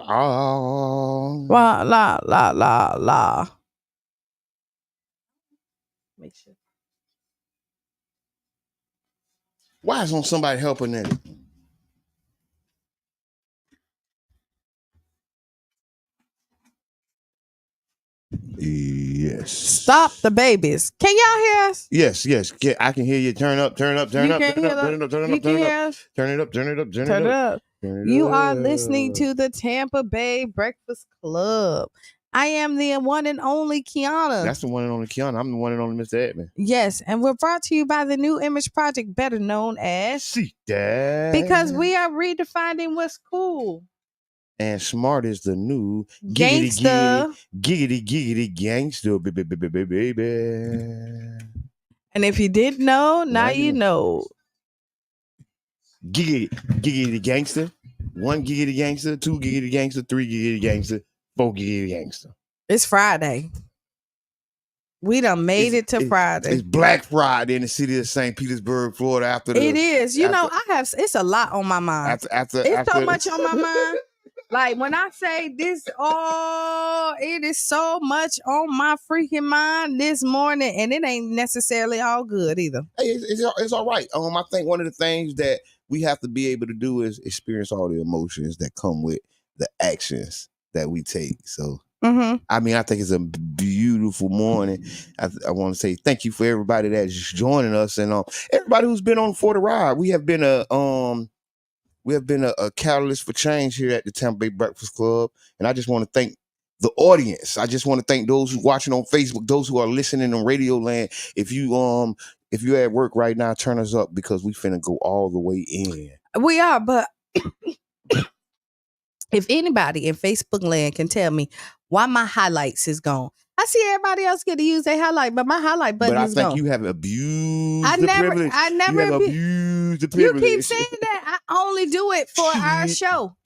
La la la la la. Make sure. Why isn't somebody helping it? Yes. Stop the babies. Can y'all hear us? Yes. I can hear you. Turn up. You can hear us? You can hear us? Turn it up. Turn it up. You are listening to the Tampa Bay Breakfast Club. I am the one and only Kiana. That's the one and only Kiana. I'm the one and only Mr. Edmond. Yes, and we're brought to you by the New Image Project, better known as See that. Because we are redefining what's cool. And smart is the new Gangsta. giggity gangster, baby. And if you didn't know, now you know. Giggity gangster. 1 giggity gangster, 2 giggity gangster, 3 giggity gangster, 4 giggity gangster. It's Friday. We done made it to Friday. It's Black Friday in the city of St. Petersburg, Florida. It is. It's a lot on my mind. It's so much on my mind. Like when I say this, it is so much on my freaking mind this morning, and it ain't necessarily all good either. Hey, it's all right. I think one of the things that we have to be able to do is experience all the emotions that come with the actions that we take. So, I mean, I think it's a beautiful morning. I want to say thank you for everybody that's joining us and everybody who's been on for the ride. We have been a catalyst for change here at the Tampa Bay Breakfast Club. And I just want to thank the audience. I just want to thank those who are watching on Facebook, those who are listening on Radio Land. If you're at work right now, turn us up because we finna go all the way in. We are, but if anybody in Facebook land can tell me why my highlights is gone. I see everybody else get to use their highlight, but my highlight button is gone. But I think you have abused the privilege. I never abused the privilege. You keep saying that. I only do it for our show.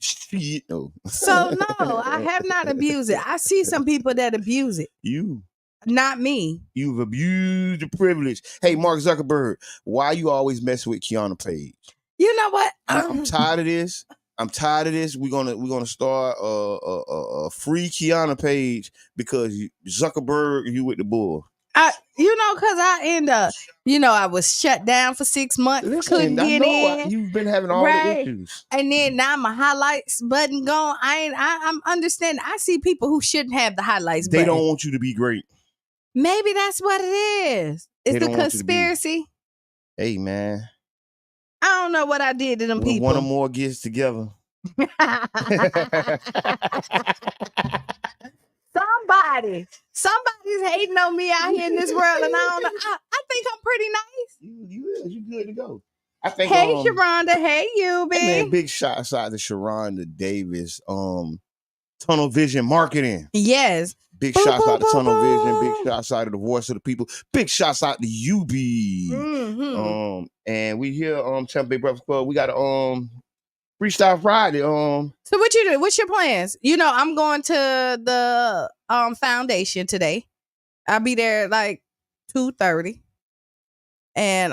No. So no, I have not abused it. I see some people that abuse it. You. Not me. You've abused the privilege. Hey, Mark Zuckerberg, why you always messing with Kiana Page? You know what? I'm tired of this. We're gonna start a free Kiana Page because Zuckerberg, you with the bull. Cause I end up, I was shut down for 6 months. Couldn't get in. You've been having all the issues. And then now my highlights button gone. I'm understanding. I see people who shouldn't have the highlights button. They don't want you to be great. Maybe that's what it is. It's the conspiracy. Hey, man. I don't know what I did to them people. One or more gets together. Somebody's hating on me out here in this world, and I don't know. I think I'm pretty nice. You good to go. I think. Hey, Sharonda. Hey, you, baby. Man, big shots out to Sharonda Davis. Tunnel Vision Marketing. Yes. Big shots out to Tunnel Vision. Big shots out to the Voice of the People. Big shots out to UB. Mm-hmm. And we here Tampa Bay Breakfast Club. We got a Freestyle Friday. So what you do? What's your plans? I'm going to the foundation today. I'll be there like 2:30. And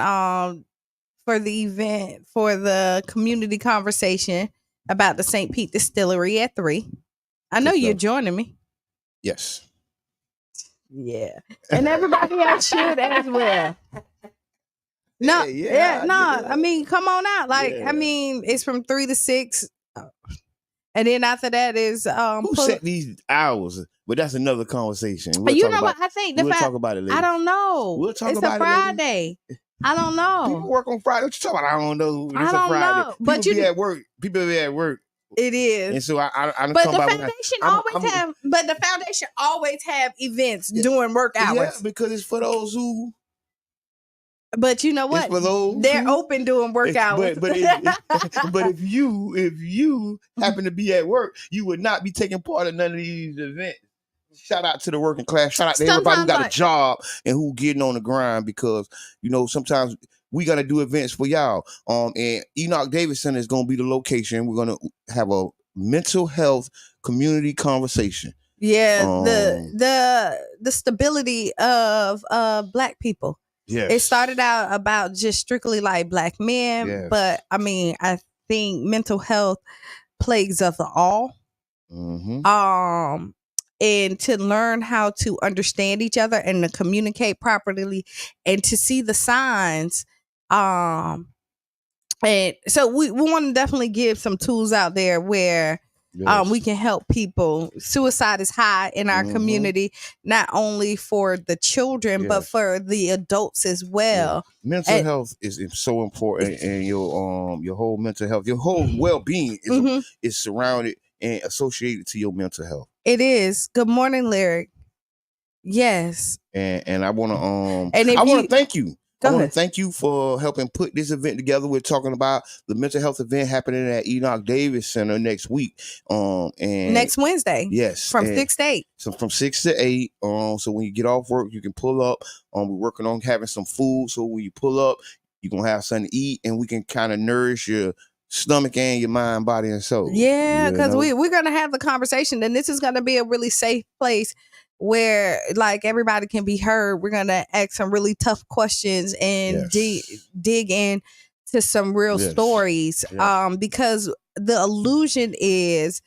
for the event for the community conversation about the St. Pete Distillery at 3. I know you're joining me. Yes. Yeah. And everybody else should as well. No, I mean, come on out. I mean, it's from 3 to 6. And then after that is who set these hours? But that's another conversation. What I think we'll talk about it later. I don't know. We'll talk it's about a Friday. I don't know. People work on Friday. What you talking about? I don't know. It's a Friday. Know. But people be at work. People be at work. It is. And so I but the foundation always have events during work hours. Yeah, because it's for those who. But you know what? It's for those they're open during work hours. But if you happen to be at work, you would not be taking part in none of these events. Shout out to the working class. Shout out to everybody who got a job and who getting on the grind because sometimes we gotta do events for y'all. And Enoch Davis Center is gonna be the location. We're gonna have a mental health community conversation. Yeah, the stability of Black people. Yes. It started out about just strictly like Black men, but I mean, I think mental health plagues us all. And to learn how to understand each other and to communicate properly and to see the signs. And so we want to definitely give some tools out there where we can help people. Suicide is high in our community, not only for the children, but for the adults as well. Mental health is so important, and your whole mental health, your whole well-being is surrounded and associated to your mental health. It is. Good morning, Lyric. Yes. And I want to thank you. I want to thank you for helping put this event together. We're talking about the mental health event happening at Enoch Davis Center next week. And next Wednesday. Yes. From 6 to 8. So from 6 to 8. So when you get off work, you can pull up. We're working on having some food. So when you pull up, you're going to have something to eat, and we can kind of nourish your stomach and your mind, body, and soul. Yeah, because we're going to have the conversation, and this is going to be a really safe place where like everybody can be heard. We're going to ask some really tough questions and dig in to some real stories. Because the illusion is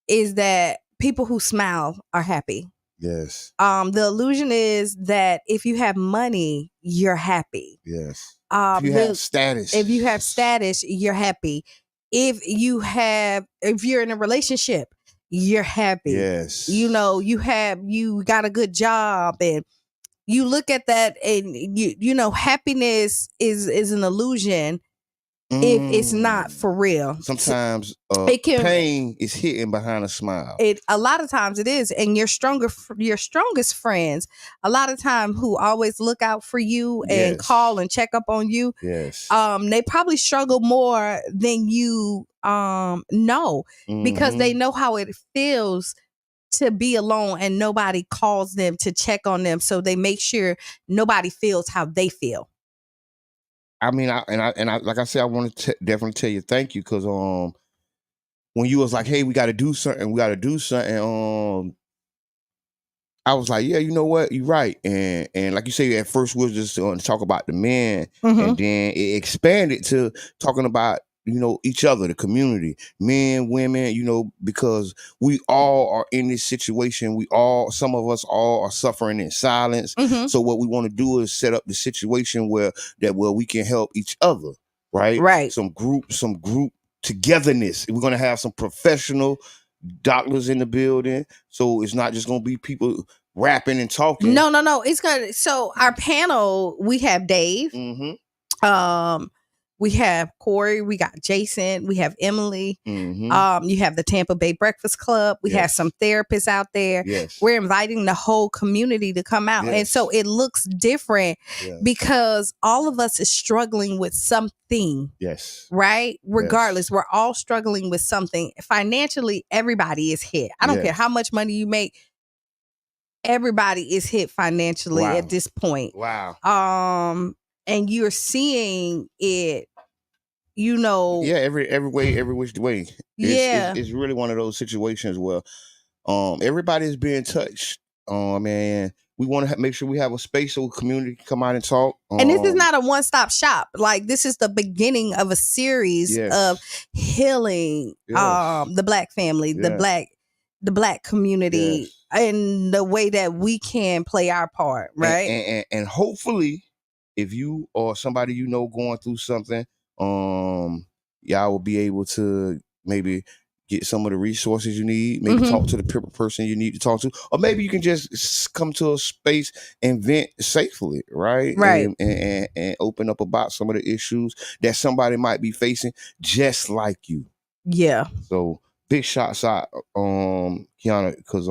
that people who smile are happy. Yes. The illusion is that if you have money, you're happy. Yes. If you have status, you're happy. If you're in a relationship, you're happy. Yes. You got a good job, and you look at that, and happiness is an illusion. If it's not for real. Sometimes pain is hidden behind a smile. A lot of times it is. And your strongest friends, a lot of time who always look out for you and call and check up on you. Yes. They probably struggle more than you know, because they know how it feels to be alone and nobody calls them to check on them. So they make sure nobody feels how they feel. I mean, I like I said, I want to definitely tell you thank you, because when you was like, hey, we got to do something, I was like, yeah, you know what, you're right, and like you say, at first we was just going to talk about the men, and then it expanded to talking about each other, the community, men, women, because we all are in this situation. Some of us all are suffering in silence. So what we want to do is set up the situation where we can help each other, right? Right. Some group togetherness. We're going to have some professional doctors in the building. So it's not just going to be people rapping and talking. No. It's good. So our panel, we have Dave. We have Corey, we got Jason, we have Emily. You have the Tampa Bay Breakfast Club. We have some therapists out there. Yes. We're inviting the whole community to come out. And so it looks different because all of us is struggling with something. Yes. Right? Regardless, we're all struggling with something. Financially, everybody is hit. I don't care how much money you make. Everybody is hit financially at this point. Wow. And you're seeing it, every way, every which way. It's really one of those situations where everybody's being touched. Man, we want to make sure we have a space so the community can come out and talk. And this is not a one-stop shop. Like, this is the beginning of a series of healing the Black family, the Black community, and the way that we can play our part, right? And hopefully, if you or somebody going through something, y'all will be able to maybe get some of the resources you need, maybe talk to the person you need to talk to, or maybe you can just come to a space and vent safely, right? Right. And open up about some of the issues that somebody might be facing just like you. Yeah. So big shots out, Kiana, because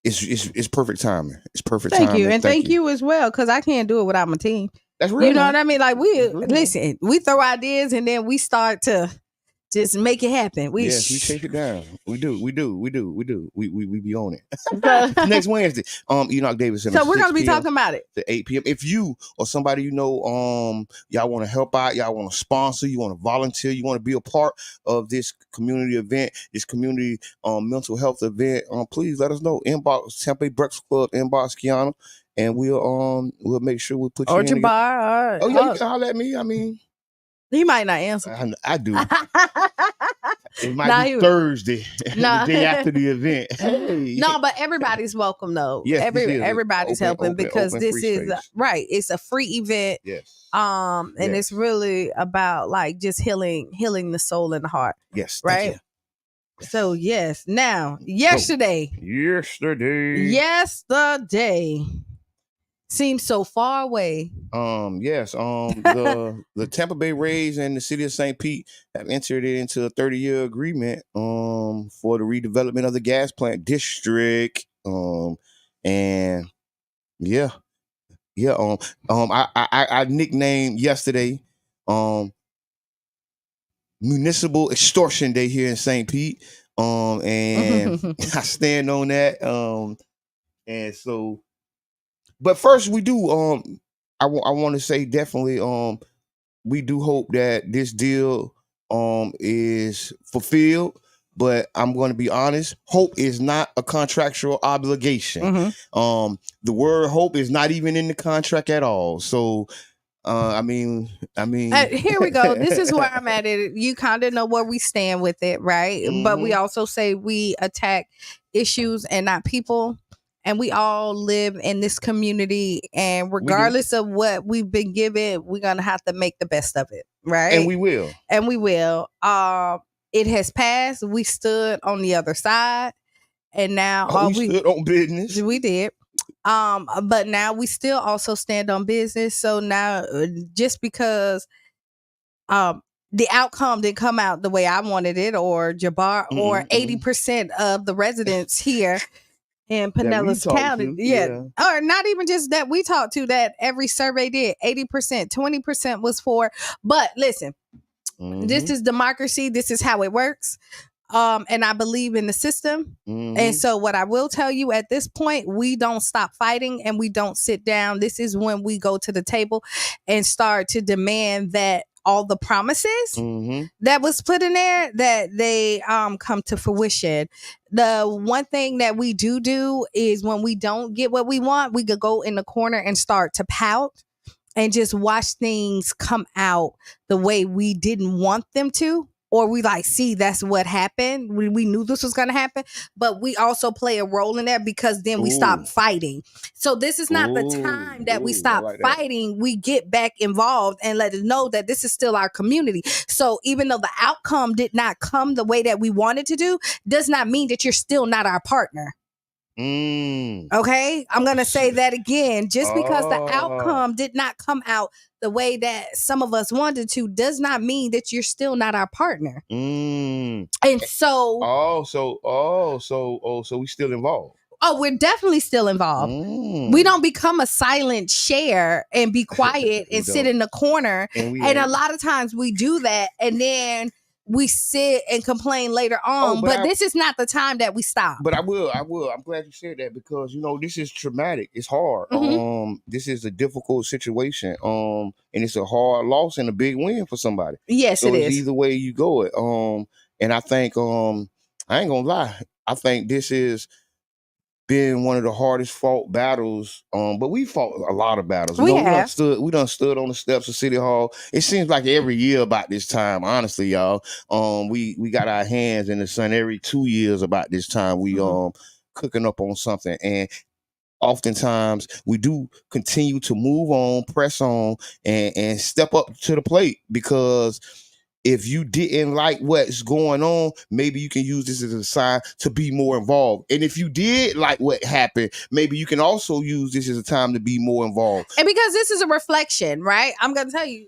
it's perfect timing. It's perfect timing. Thank you. And thank you as well, because I can't do it without my team. That's real. You know what I mean? Like, listen, we throw ideas and then we start to just make it happen. We take it down. We do. We be on it. Next Wednesday, Enoch Davis. So we're going to be talking about it. To 8 p.m. If you or somebody y'all want to help out, y'all want to sponsor, you want to volunteer, you want to be a part of this community event, this community mental health event, please let us know. Inbox Tampa Bay Breakfast Club, inbox Kiana, and we'll make sure we put you in. Or Jabbar. You can holler at me. I mean, he might not answer. I do. It might be Thursday, the day after the event. Hey. No, but everybody's welcome though. Yes, everybody's helping because this is right. It's a free event. Yes. And it's really about like just healing the soul and the heart. Yes. Right. Yes. So yes. Now, yesterday seems so far away. Yes. The Tampa Bay Rays and the city of St. Pete have entered into a 30-year agreement for the redevelopment of the gas plant district. And yeah. I nicknamed yesterday Municipal Extortion Day here in St. Pete. And I stand on that. And so, but first we do I want to say definitely we do hope that this deal is fulfilled, but I'm going to be honest, hope is not a contractual obligation. The word hope is not even in the contract at all. So I mean here we go. This is where I'm at it. You kind of know where we stand with it, right? But we also say we attack issues and not people. And we all live in this community, and regardless of what we've been given, we're gonna have to make the best of it, right? And we will. It has passed. We stood on the other side, and now we stood on business. We did. But now we still also stand on business. So now, just because the outcome didn't come out the way I wanted it, or Jabbar, or 80% of the residents here in Pinellas County, or not even just that we talked to, that every survey did 80%, 20% was for. But listen, this is democracy. This is how it works. And I believe in the system. And so what I will tell you at this point, we don't stop fighting and we don't sit down. This is when we go to the table and start to demand that all the promises that was put in there, that they come to fruition. The one thing that we do is when we don't get what we want, we could go in the corner and start to pout and just watch things come out the way we didn't want them to. Or we like, see, that's what happened. We knew this was going to happen, but we also play a role in that because then we stop fighting. So this is not the time that we stop fighting. We get back involved and let us know that this is still our community. So even though the outcome did not come the way that we wanted to do, does not mean that you're still not our partner. Okay, I'm gonna say that again. Just because the outcome did not come out the way that some of us wanted to, does not mean that you're still not our partner. And so, so we still involved. Oh, we're definitely still involved. We don't become a silent share and be quiet and sit in the corner. And a lot of times we do that, and then we sit and complain later on, but this is not the time that we stop. But I will. I'm glad you said that, because this is traumatic. It's hard. This is a difficult situation. And it's a hard loss and a big win for somebody. Yes, so it it's is. Either way you go it. And I think I ain't gonna lie. I think this is been one of the hardest fought battles, but we fought a lot of battles. We done stood on the steps of City Hall. It seems like every year about this time, honestly, y'all. We got our hands in the sun every 2 years about this time. We cooking up on something, and oftentimes we do continue to move on, press on, and step up to the plate, because if you didn't like what's going on, maybe you can use this as a sign to be more involved. And if you did like what happened, maybe you can also use this as a time to be more involved. And because this is a reflection, right? I'm going to tell you,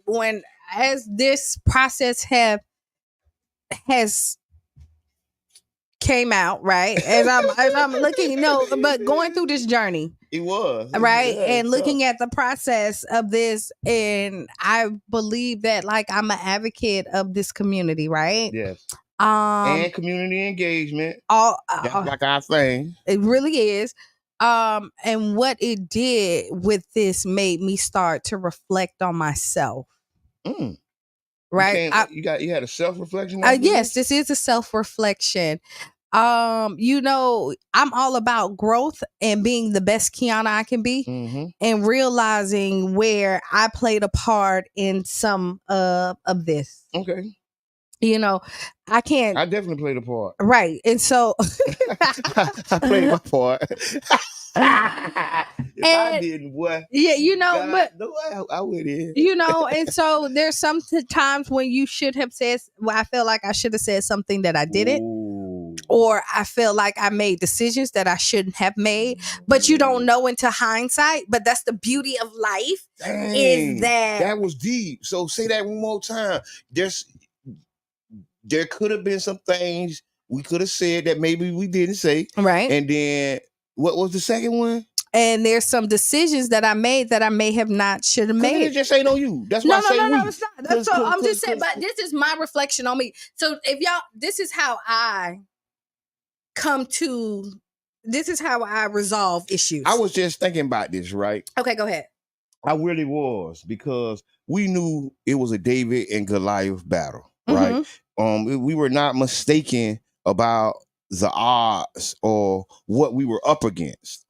as this process has came out, right? As I'm looking, but going through this journey. It was. Right. And looking at the process of this, and I believe that I'm an advocate of this community, right? Yes. And community engagement. That's like our thing. It really is. And what it did with this made me start to reflect on myself. Right. You had a self-reflection? Yes, this is a self-reflection. I'm all about growth and being the best Kiana I can be, and realizing where I played a part in some of this. Okay. You know, I can't. I definitely played a part. Right. And so I played my part. If I didn't, what? Yeah, you know, God, but I would in. You know, and so there's some times when you should have said, well, I feel like I should have said something that I didn't. Ooh. Or I feel like I made decisions that I shouldn't have made, but you don't know into hindsight. But that's the beauty of life. Dang, is that was deep. So say that one more time. There could have been some things we could have said that maybe we didn't say. Right. And then what was the second one? And there's some decisions that I made that I may have not should have made. It just ain't on you. That's why I say no, it's not. That's all I'm just saying. But this is my reflection on me. So if y'all, this is how I resolve issues. I was just thinking about this, right? Okay, go ahead. I really was, because we knew it was a David and Goliath battle, right? Mm-hmm. We were not mistaken about the odds or what we were up against.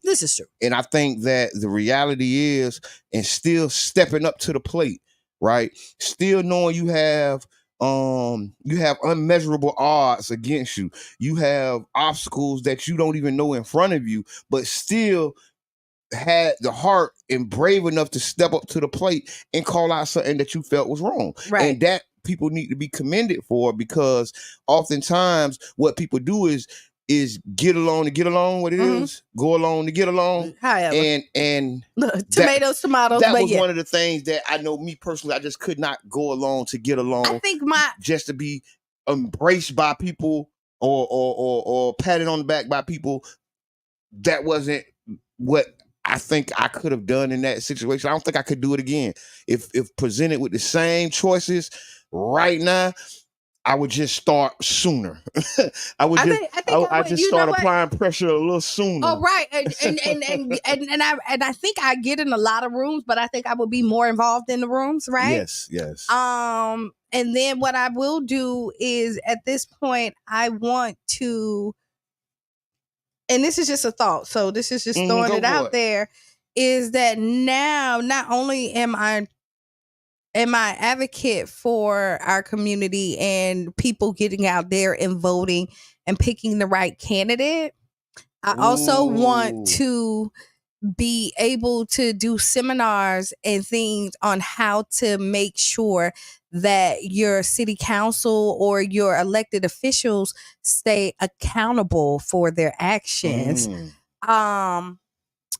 This is true. And I think that the reality is, and still stepping up to the plate, right? Still knowing you have unmeasurable odds against you. You have obstacles that you don't even know in front of you, but still had the heart and brave enough to step up to the plate and call out something that you felt was wrong. Right. And that people need to be commended for, because oftentimes what people do is get along to get along what it is, go along to get along. However. And tomatoes. That was one of the things that I know, me personally, I just could not go along to get along. I think just to be embraced by people or patted on the back by people. That wasn't what I think I could have done in that situation. I don't think I could do it again. If presented with the same choices right now, I would just start sooner. I just start applying pressure a little sooner. Oh, right. And I think I get in a lot of rooms, but I think I would be more involved in the rooms, right? Yes. And then what I will do is, at this point, I want to, and this is just a thought, so this is just throwing it out there, is that now not only am I advocate for our community and people getting out there and voting and picking the right candidate, I also want to be able to do seminars and things on how to make sure that your city council or your elected officials stay accountable for their actions.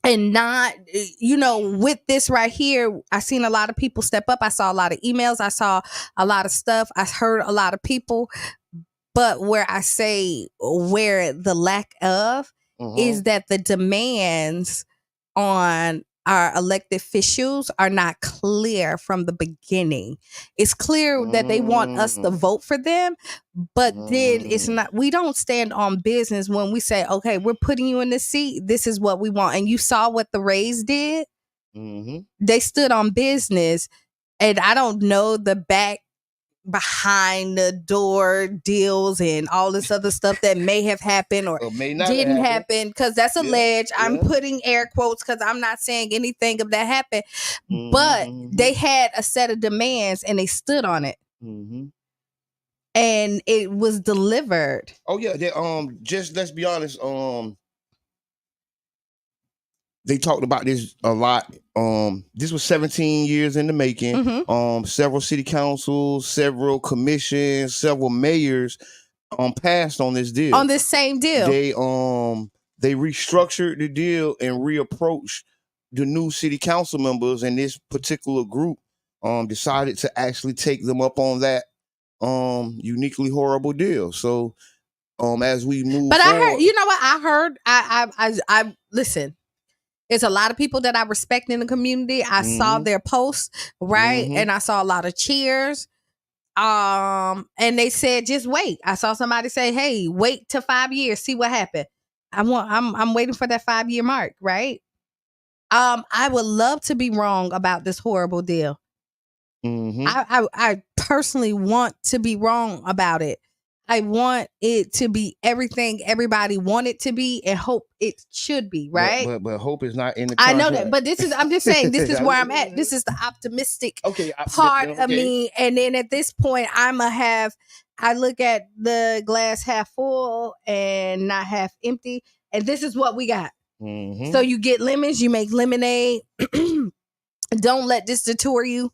And not, with this right here, I seen a lot of people step up. I saw a lot of emails. I saw a lot of stuff. I heard a lot of people. But where the lack of is that the demands on our elected officials are not clear from the beginning. It's clear that they want us to vote for them, but then it's not, we don't stand on business when we say, okay, we're putting you in this seat. This is what we want. And you saw what the Rays did. They stood on business, and I don't know the behind the door deals and all this other stuff that may have happened or may not didn't happen, because that's alleged. I'm putting air quotes because I'm not saying anything of that happened, but they had a set of demands and they stood on it, and it was delivered. Oh yeah, they, just let's be honest. They talked about this a lot. This was 17 years in the making. Several city councils, several commissions, several mayors passed on this deal. On this same deal. They restructured the deal and reapproached the new city council members, and this particular group decided to actually take them up on that uniquely horrible deal. So as we move forward, I heard, you know what? I listen. There's a lot of people that I respect in the community. I saw their posts, right? And I saw a lot of cheers. And they said, just wait. I saw somebody say, hey, wait till 5 years, see what happened. I'm waiting for that 5-year mark, right? I would love to be wrong about this horrible deal. I personally want to be wrong about it. I want it to be everything everybody want it to be and hope it should be, right? But hope is not in the contract. I know that, but I'm just saying, this is where I'm at. This is the optimistic part of me. And then at this point, I look at the glass half full and not half empty. And this is what we got. Mm-hmm. So you get lemons, you make lemonade. Don't let this deter you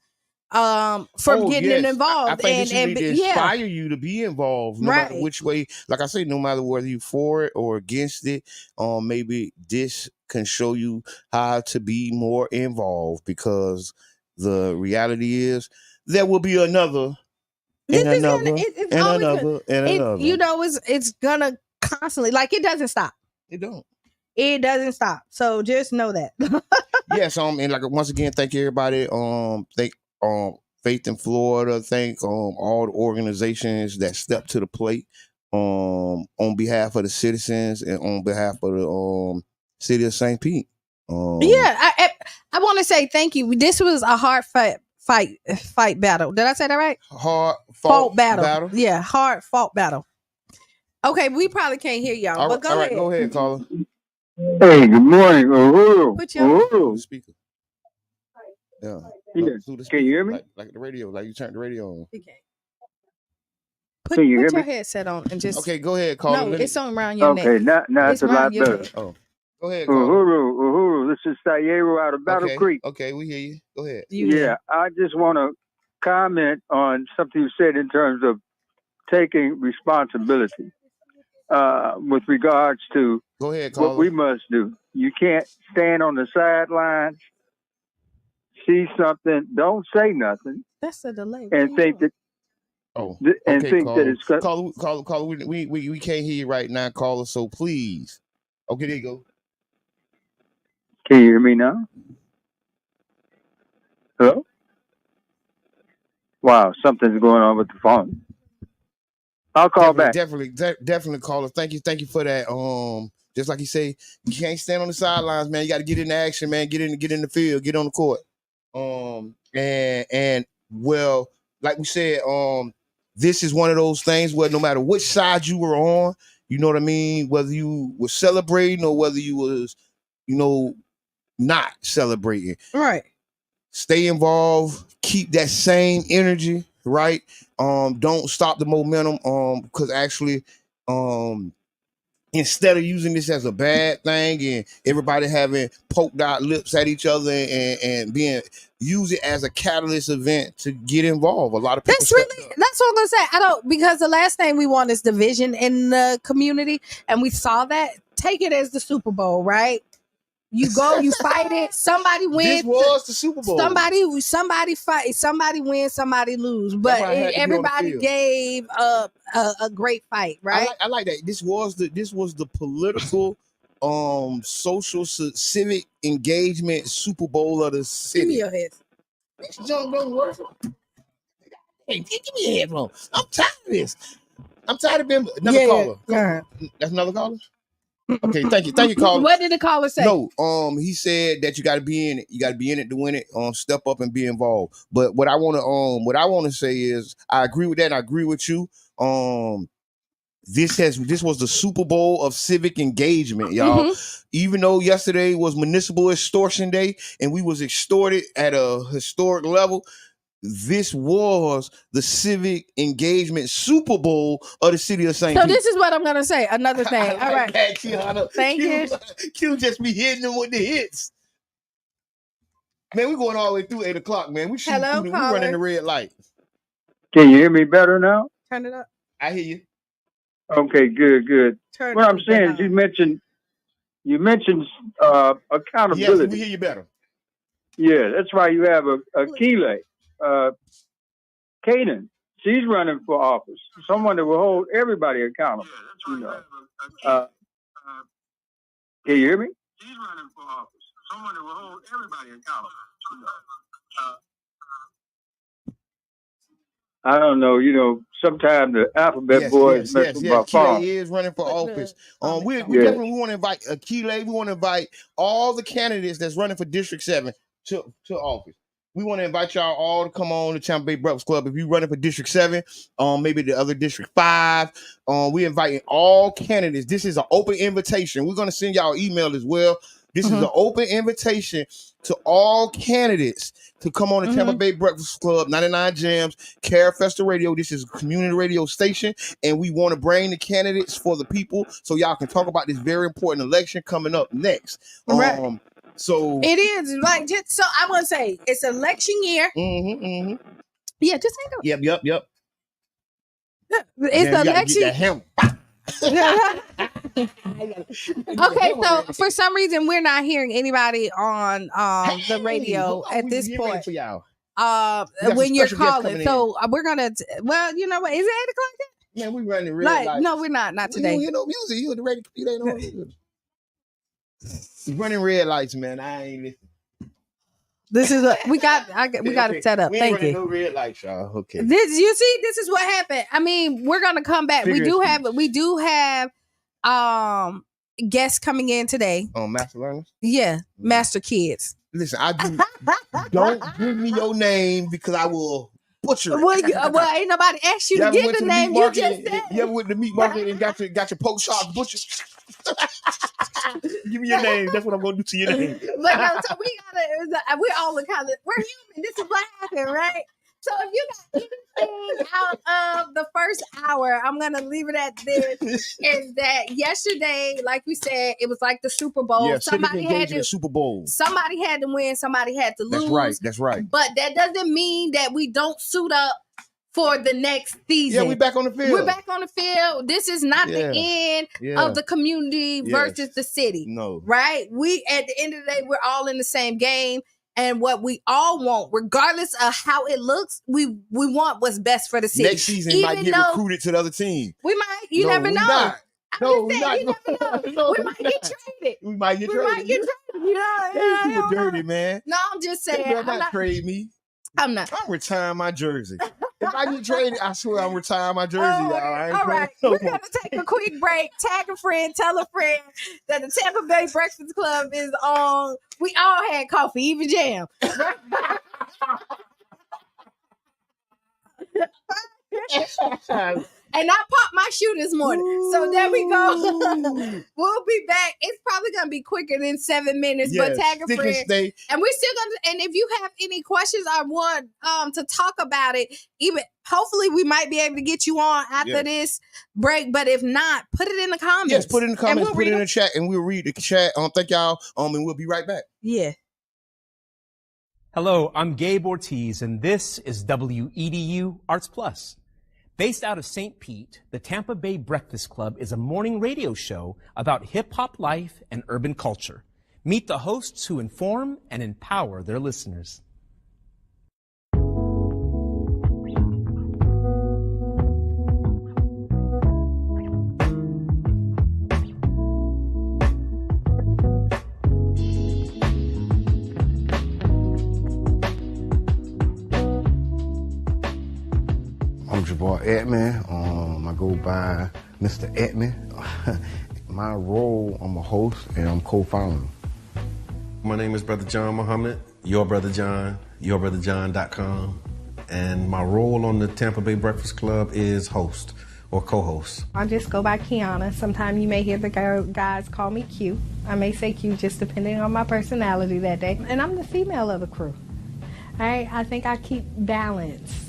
from getting involved. I think this need to inspire you to be involved, no matter which way. Like I say, no matter whether you for it or against it, maybe this can show you how to be more involved, because the reality is there will be another and another. You know, it's gonna constantly, like, it doesn't stop. It doesn't stop. So just know that. Yes, and like once again, thank you everybody. Faith in Florida. Thank all the organizations that stepped to the plate on behalf of the citizens and on behalf of the city of St. Pete. I want to say thank you. This was a hard fight battle. Did I say that right? Hard fought battle. Yeah, hard fought battle. Okay, we probably can't hear y'all, but go ahead. Go ahead, caller. Hey, good morning. Put your speaker. Yeah. Can you hear me? Like the radio, like you turned the radio on. Put your headset on and just. Okay, go ahead, caller. No, it's on around your neck. Okay, now it's a lot better. Oh, go ahead, caller. Uhuru. This is Sayero out of Battle Creek. Okay, we hear you. Go ahead. Yeah, I just want to comment on something you said in terms of taking responsibility with regards to what we must do. You can't stand on the sidelines, see something, don't say nothing. That's a delay. And think that. Think that it's caller. We can't hear you right now, caller. So please. Okay, there you go. Can you hear me now? Hello? Wow, something's going on with the phone. I'll call back. Definitely call us. Thank you for that. Just like you say, you can't stand on the sidelines, man. You got to get into action, man. Get in the field, get on the court. And well, like we said, this is one of those things where no matter which side you were on, you know what I mean, whether you were celebrating or whether you was, not celebrating. Right. Stay involved, keep that same energy, right? Don't stop the momentum, because actually, instead of using this as a bad thing and everybody having poked out lips at each other and use it as a catalyst event to get involved. A lot of people. That's what I'm gonna say. Because the last thing we want is division in the community, and we saw that. Take it as the Super Bowl, right? You go, you fight it. Somebody wins. This was the Super Bowl. Somebody fight. Somebody wins. Somebody lose. But everybody gave a great fight, right? I like that. This was the political, social, civic engagement Super Bowl of the city. Give me your head. This junk don't work. Hey, give me a headphone. I'm tired of this. I'm tired of being another caller. Yeah. That's another caller. Okay, thank you, caller. What did the caller say? No, he said that you got to be in it. You got to be in it to win it. Step up and be involved. But what I want to say is, I agree with that. And I agree with you. This was the Super Bowl of civic engagement, y'all. Mm-hmm. Even though yesterday was Municipal Extortion Day and we was extorted at a historic level, this was the civic engagement Super Bowl of the city of St. Pete. So this is what I'm going to say. Another thing. All right. Thank you. Q just be hitting them with the hits. Man, we going all the way through 8 o'clock, man. We running the red light. Can you hear me better now? Turn it up. I hear you. Okay, good. What I'm saying is you mentioned accountability. Yes, we hear you better. Yeah, that's why you have a Keeley. Kaden, she's running for office. Someone that will hold everybody accountable. Can you hear me? She's running for office. Someone that will hold everybody accountable. I don't know. Sometimes the alphabet boys mess with my phone. Keeley is running for office. We definitely want to invite Keeley. We want to invite all the candidates that's running for District 7 to office. we want to invite y'all all to come on to Tampa Bay Breakfast Club. If you're running for District 7, maybe the other District 5, we inviting all candidates. This is an open invitation. We're going to send y'all an email as well. This is an open invitation to all candidates to come on the Tampa Bay Breakfast Club, 99 Gems, Care Festa Radio. This is a community radio station, and we want to bring the candidates for the people so y'all can talk about this very important election coming up next. Right. So it is like just so I want to say it's election year. Yeah, just hang up. Yep. It's the election. Okay, so for some reason we're not hearing anybody on the radio at this point. For y'all. When you're calling, so we're gonna. Well, you know what? Is it 8 o'clock yet? Man, we running red lights. No, we're not. Not today. You hear no music. You the radio. You ain't on music. He's running red lights, man. I ain't listening. This is we got it set up. We Thank you. No red lights, y'all. Okay. This is what happened. I mean, we're gonna come back. We do have guests coming in today. Master learners. Yeah, master kids. Listen, don't give me your name because I will butcher it. Well, ain't nobody asked you to get the name. You just said. You ever went to the meat market and got your pork chop butchered? Give me your name. That's what I'm gonna do to your name. But no, so we're all kind of we're human. This is what happened, right? So if you got anything out of the first hour, I'm gonna leave it at this. Is that yesterday, like we said, it was like the Super Bowl. Yeah, somebody had to Super Bowl. Somebody had to win. Somebody had to lose. That's right. But that doesn't mean that we don't suit up for the next season. Yeah, we're back on the field. We're back on the field. This is not the end of the community versus the city. No. Right? We, at the end of the day, we're all in the same game. And what we all want, regardless of how it looks, we want what's best for the city. Next season might get recruited to the other team. We might. You never know. Not. No, we never know. We might get traded. We might get traded. You know, people dirty, man. No, I'm just saying. You better not trade me. I'm not. I'm retiring my jersey. If I get traded, I swear I'm retiring my jersey, y'all. All right. We're going to take a quick break. Tag a friend, tell a friend that the Tampa Bay Breakfast Club is on. We all had coffee, even jam. And I popped my shoe this morning. So there we go. We'll be back. It's probably going to be quicker than 7 minutes, but tag a friend. And we're still going to, and if you have any questions or want to talk about it, even hopefully we might be able to get you on after this break. But if not, put it in the comments. Yes, put it in the comments, put it in the chat, and we'll read the chat. Thank y'all. And we'll be right back. Yeah. Hello, I'm Gabe Ortiz, and this is WEDU Arts Plus. Based out of St. Pete, the Tampa Bay Breakfast Club is a morning radio show about hip-hop life and urban culture. Meet the hosts who inform and empower their listeners. I'm Jabbar Edman. I go by Mr. Edman. My role, I'm a host and I'm co-founder. My name is Brother John Muhammad, Your Brother John, YourBrotherJohn.com. And my role on the Tampa Bay Breakfast Club is host or co-host. I just go by Kiana. Sometimes you may hear the guys call me Q. I may say Q just depending on my personality that day. And I'm the female of the crew. I think I keep balance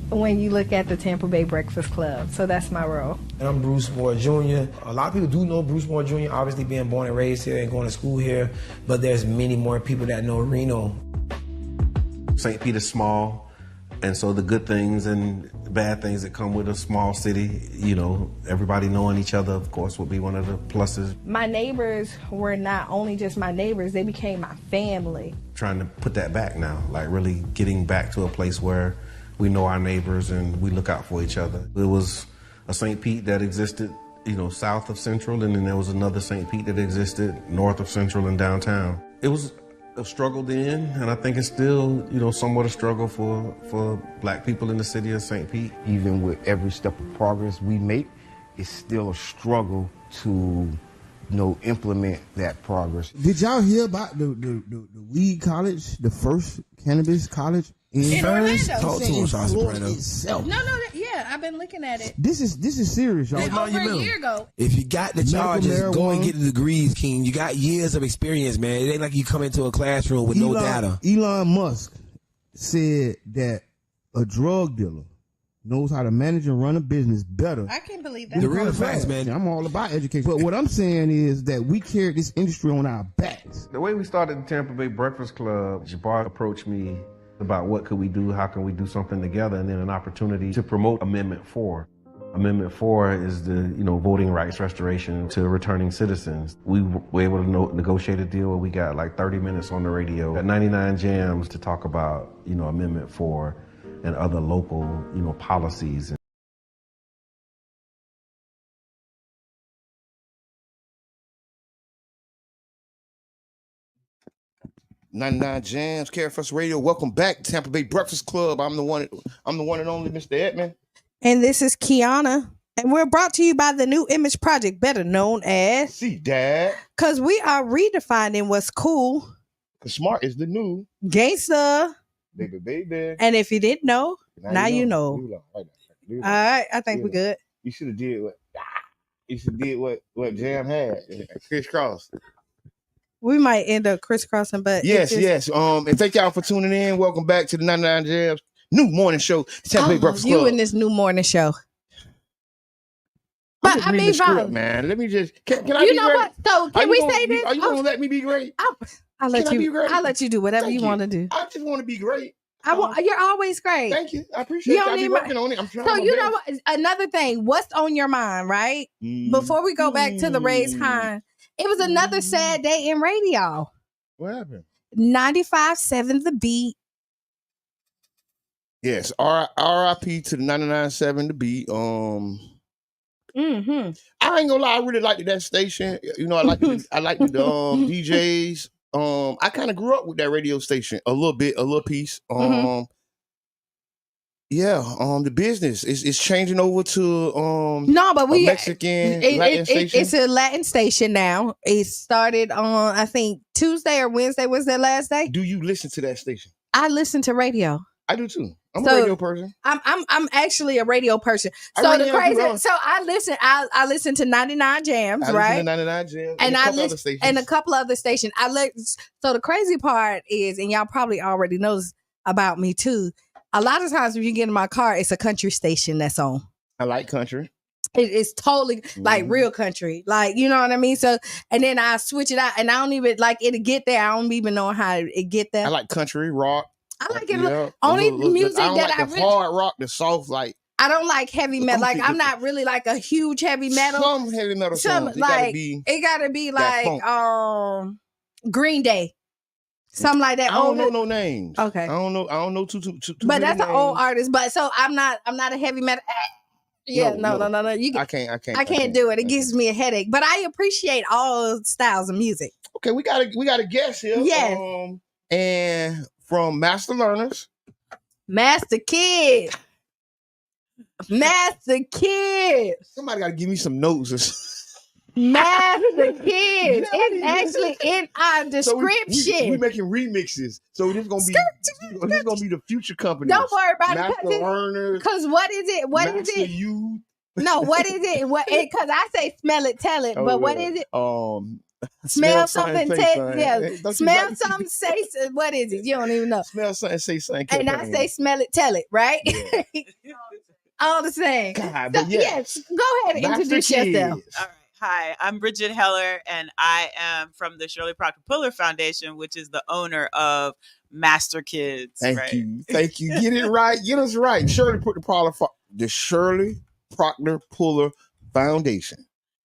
when you look at the Tampa Bay Breakfast Club. So that's my role. And I'm Bruce Moore Jr. A lot of people do know Bruce Moore Jr., obviously being born and raised here and going to school here, but there's many more people that know Reno. St. Pete is small, and so the good things and bad things that come with a small city, you know, everybody knowing each other, of course, would be one of the pluses. My neighbors were not only just my neighbors, they became my family. Trying to put that back now, like really getting back to a place where we know our neighbors and we look out for each other. There was a St. Pete that existed, you know, south of Central, and then there was another St. Pete that existed north of Central and downtown. It was a struggle then, and I think it's still, you know, somewhat a struggle for Black people in the city of St. Pete. Even with every step of progress we make, it's still a struggle to implement that progress. Did y'all hear about the weed college, the first cannabis college in Orlando? Talk to us, No, yeah, I've been looking at it. This is serious, y'all. Over a year ago. If you got the charges, go and get the degrees, King. You got years of experience, man. It ain't like you come into a classroom with no data. Elon Musk said that a drug dealer knows how to manage and run a business better. I can't believe that. The real facts, man. I'm all about education. But what I'm saying is that we carry this industry on our backs. The way we started the Tampa Bay Breakfast Club, Jabbar approached me about what could we do, how can we do something together, and then an opportunity to promote Amendment 4. Amendment 4 is the, voting rights restoration to returning citizens. We were able to negotiate a deal where we got like 30 minutes on the radio at 99 Jams to talk about, Amendment 4 and other local, policies. 99 Jams, Care First Radio. Welcome back, Tampa Bay Breakfast Club. I'm the one and only Mr. Edmond. And this is Kiana. And we're brought to you by the New Image Project, better known as See Dad. Because we are redefining what's cool. Because smart is the new gangsta. Baby. And if you didn't know, now you know. All right, I think we're good. You should have did what Jam had. Crisscross. We might end up crisscrossing, but yes. And thank y'all for tuning in. Welcome back to the 99 Jams new morning show, Tampa Bay Breakfast Club. You in this new morning show. But I mean, script, man. Let me just. Can I? You know what? So can we say this? Are you gonna let me be great? I'll let you. I'll let you do whatever you want to do. I just want to be great. You're always great. Thank you. I appreciate it. I've been working on it. I'm trying. So you know what? Another thing. What's on your mind, right? Before we go back to the Raise High, it was another sad day in radio. What happened? 95.7 The Beat. Yes. R.I.P. to the 99.7 The Beat. I ain't gonna lie. I really liked that station. I liked the DJs. I kind of grew up with that radio station a little piece. The business is changing over to Mexican Latin station. It's a Latin station now. It started on I think Tuesday or Wednesday was their last day. Do you listen to that station? I listen to radio. I do too. I'm a radio person. I'm actually a radio person. So I listen to 99 Jams, right? 99 Jams, and I listen and a couple other stations. So the crazy part is, and y'all probably already knows about me too. A lot of times when you get in my car, it's a country station that's on. I like country. It's totally like real country, like you know what I mean. So and then I switch it out, and I don't even like it'll get there. I don't even know how it get there. I like country rock. I like it. Only music that I really hard rock, the soft like. I don't like heavy metal. Like I'm not really like a huge heavy metal. Some heavy metal songs. It gotta be like Green Day. Something like that. I don't know no names. Okay. I don't know too. But that's an old artist. But so I'm not a heavy metal. Yeah, no. I can't do it. It gives me a headache. But I appreciate all styles of music. Okay, we got a guest here. Yes. And from Master Learners. Master Kid. Somebody got to give me some notes. Master Kids. It's actually in our description. So we making remixes. So this is gonna be the future company. Don't worry about Master Learners. Because what is it? Master Youth. No, what is it? Because I say smell it, tell it. But what is it? Smell something, smell something, say what is it? You don't even know. Smell something, say something. And I say smell it, tell it, right? Yeah. All the same. God, so, yes, go ahead and introduce yourself. All right. Hi, I'm Bridget Heller, and I am from the Shirley Proctor Puller Foundation, which is the owner of Master Kids. Thank you. Get it right. Get us right. The Shirley Proctor Puller Foundation.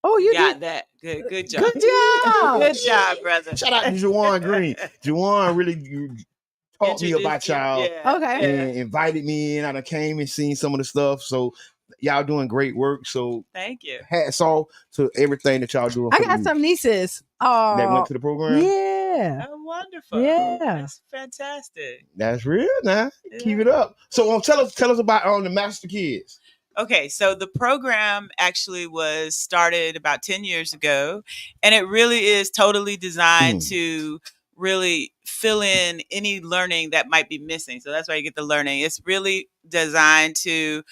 Oh, you got that. Good job. Good job. Good job, brother. Shout out to Juwan Green. Juwan really taught me about y'all. Yeah. Okay. And invited me in. I came and seen some of the stuff. So y'all doing great work. So thank you. Hats off to everything that y'all doing. I got some nieces that went to the program. Yeah. Oh, wonderful. Yeah. That's fantastic. That's real now. Yeah. Keep it up. So tell us about the Master Kids. Okay, so the program actually was started about 10 years ago, and it really is totally designed to really fill in any learning that might be missing. So that's why you get the learning. It's really designed to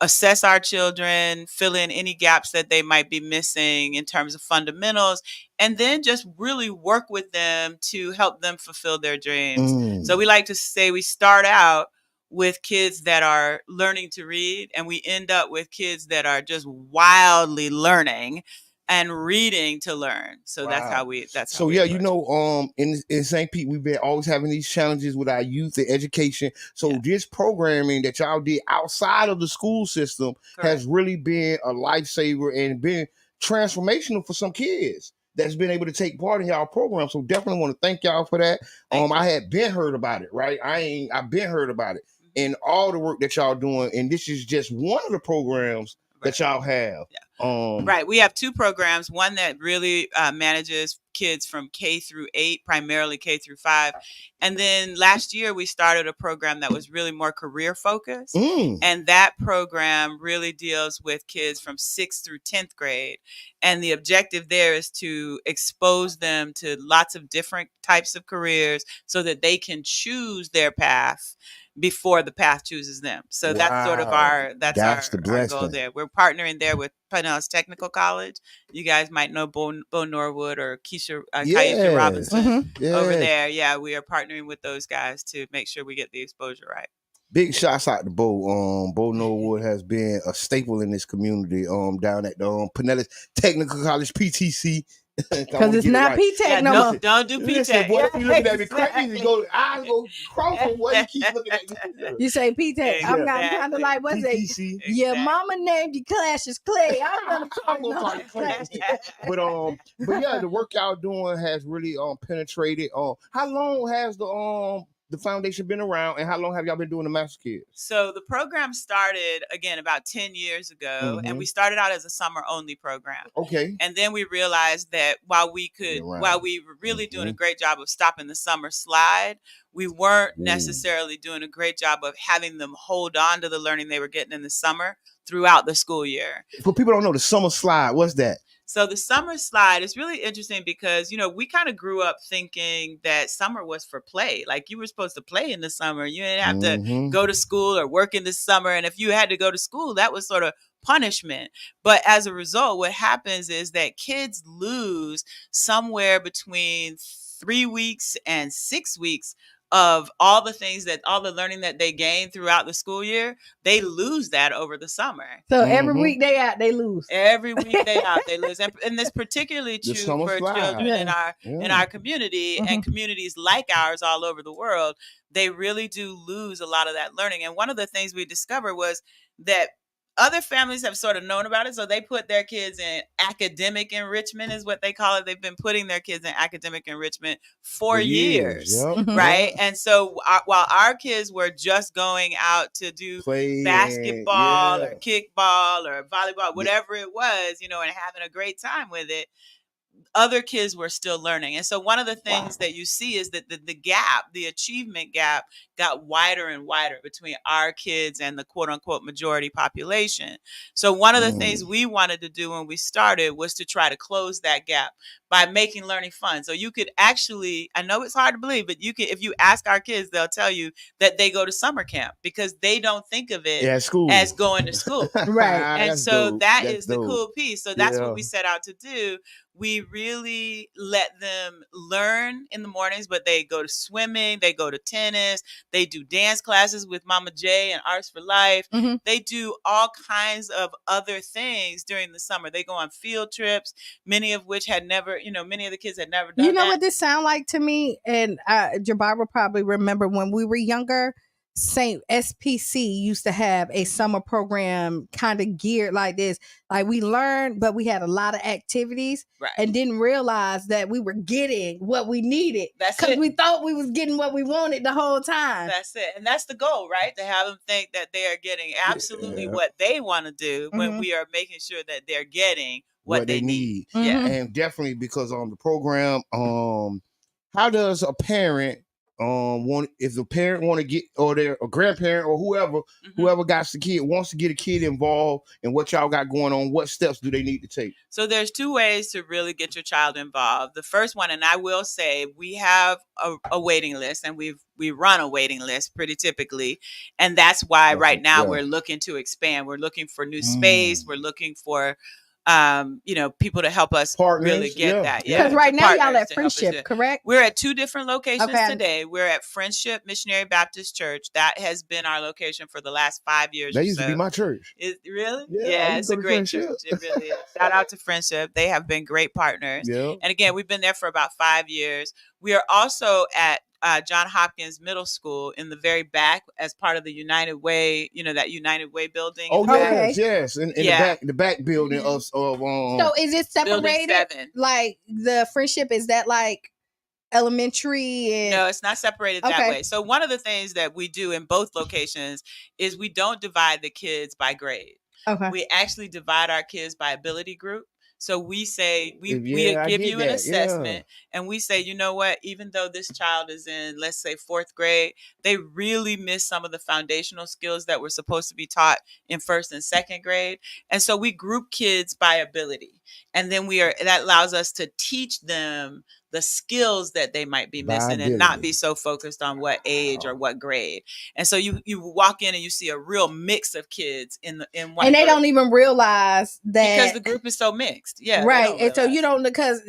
assess our children, fill in any gaps that they might be missing in terms of fundamentals, and then just really work with them to help them fulfill their dreams. So we like to say we start out with kids that are learning to read, and we end up with kids that are just wildly learning and reading to learn. So that's how we in St. Pete, we've been always having these challenges with our youth and education. So this programming that y'all did outside of the school system has really been a lifesaver and been transformational for some kids that's been able to take part in y'all program. So definitely want to thank y'all for that. I had been heard about it, right? I've been heard about it and all the work that y'all doing. And this is just one of the programs that y'all have. Right. We have two programs, one that really manages kids from K through 8, primarily K through 5. And then last year we started a program that was really more career focused. And that program really deals with kids from 6th through 10th grade. And the objective there is to expose them to lots of different types of careers so that they can choose their path before the path chooses them. So that's sort of our goal there. We're partnering there with Pinellas Technical College. You guys might know Bo Norwood or Keisha Robinson over there. Yeah, we are partnering with those guys to make sure we get the exposure right. Big shouts out to Bo. Bo Norwood has been a staple in this community down at the Pinellas Technical College, PTC. Because it's not P-Tech no more. Don't do P-Tech. Listen, boy, you looking at me crazy. Eyes go crossing. Boy, you keep looking at me. You say P-Tech. I'm kind of like, what's it? Your mama named you Cassius Clay. I'm gonna call you Clay. But yeah, the work y'all doing has really penetrated. How long has the foundation been around, and how long have y'all been doing the Master Kids? So the program started again about 10 years ago, and we started out as a summer only program. Okay. And then we realized that while we were really doing a great job of stopping the summer slide, we weren't necessarily doing a great job of having them hold on to the learning they were getting in the summer throughout the school year. For people who don't know, the summer slide, what's that? So the summer slide is really interesting because, we kind of grew up thinking that summer was for play. Like you were supposed to play in the summer. You didn't have to go to school or work in the summer. And if you had to go to school, that was sort of punishment. But as a result, what happens is that kids lose somewhere between 3 weeks and 6 weeks of all the learning that they gain throughout the school year. They lose that over the summer. So every week they out, they lose. Every week they out, they lose. And this particularly true for children in our community and communities like ours all over the world. They really do lose a lot of that learning. And one of the things we discovered was that other families have sort of known about it. So they put their kids in academic enrichment is what they call it. They've been putting their kids in academic enrichment for years. Right. And so while our kids were just going out to do basketball or kickball or volleyball, whatever it was, and having a great time with it, other kids were still learning. And so one of the things that you see is that the achievement gap got wider and wider between our kids and the quote unquote majority population. So one of the things we wanted to do when we started was to try to close that gap by making learning fun. So you could actually, I know it's hard to believe, but if you ask our kids, they'll tell you that they go to summer camp because they don't think of it as going to school. Right. And so that's the cool piece. So that's what we set out to do. We really let them learn in the mornings, but they go to swimming, they go to tennis, they do dance classes with Mama J and Arts for Life. They do all kinds of other things during the summer. They go on field trips, many of which many of the kids had never done that. What this sound like to me? And Jabbar will probably remember when we were younger, St. SPC used to have a summer program kind of geared like this. Like we learned, but we had a lot of activities and didn't realize that we were getting what we needed. Because we thought we was getting what we wanted the whole time. That's it. And that's the goal, right? To have them think that they are getting absolutely what they want to do when we are making sure that they're getting what they need. And definitely because on the program, how does a parent if the parent want to get, or their a grandparent or whoever got the kid wants to get a kid involved in what y'all got going on, what steps do they need to take? So there's two ways to really get your child involved. The first one, and I will say, we have a waiting list, and we run a waiting list pretty typically, and that's why right now we're looking to expand. We're looking for new space. We're looking for people to help us really get that. Because right now y'all at Friendship, correct? We're at two different locations today. We're at Friendship Missionary Baptist Church. That has been our location for the last 5 years. That used to be my church. Really? Yeah, it's a great church. It really is. Shout out to Friendship. They have been great partners. Yeah. And again, we've been there for about 5 years. We are also at John Hopkins Middle School in the very back as part of the United Way, that United Way building. Oh, yes. In the back building of So is it separated? Like the Friendship, is that like elementary? No, it's not separated that way. So one of the things that we do in both locations is we don't divide the kids by grade. Okay. We actually divide our kids by ability group. So we say, we give you an assessment and we say, you know what, even though this child is in, let's say, 4th grade, they really miss some of the foundational skills that were supposed to be taught in 1st and 2nd grade. And so we group kids by ability. And then that allows us to teach them the skills that they might be missing and not be so focused on what age or what grade. And so you walk in and you see a real mix of kids in one and they group. Don't even realize that because the group is so mixed. Yeah. Right. And so you don't, because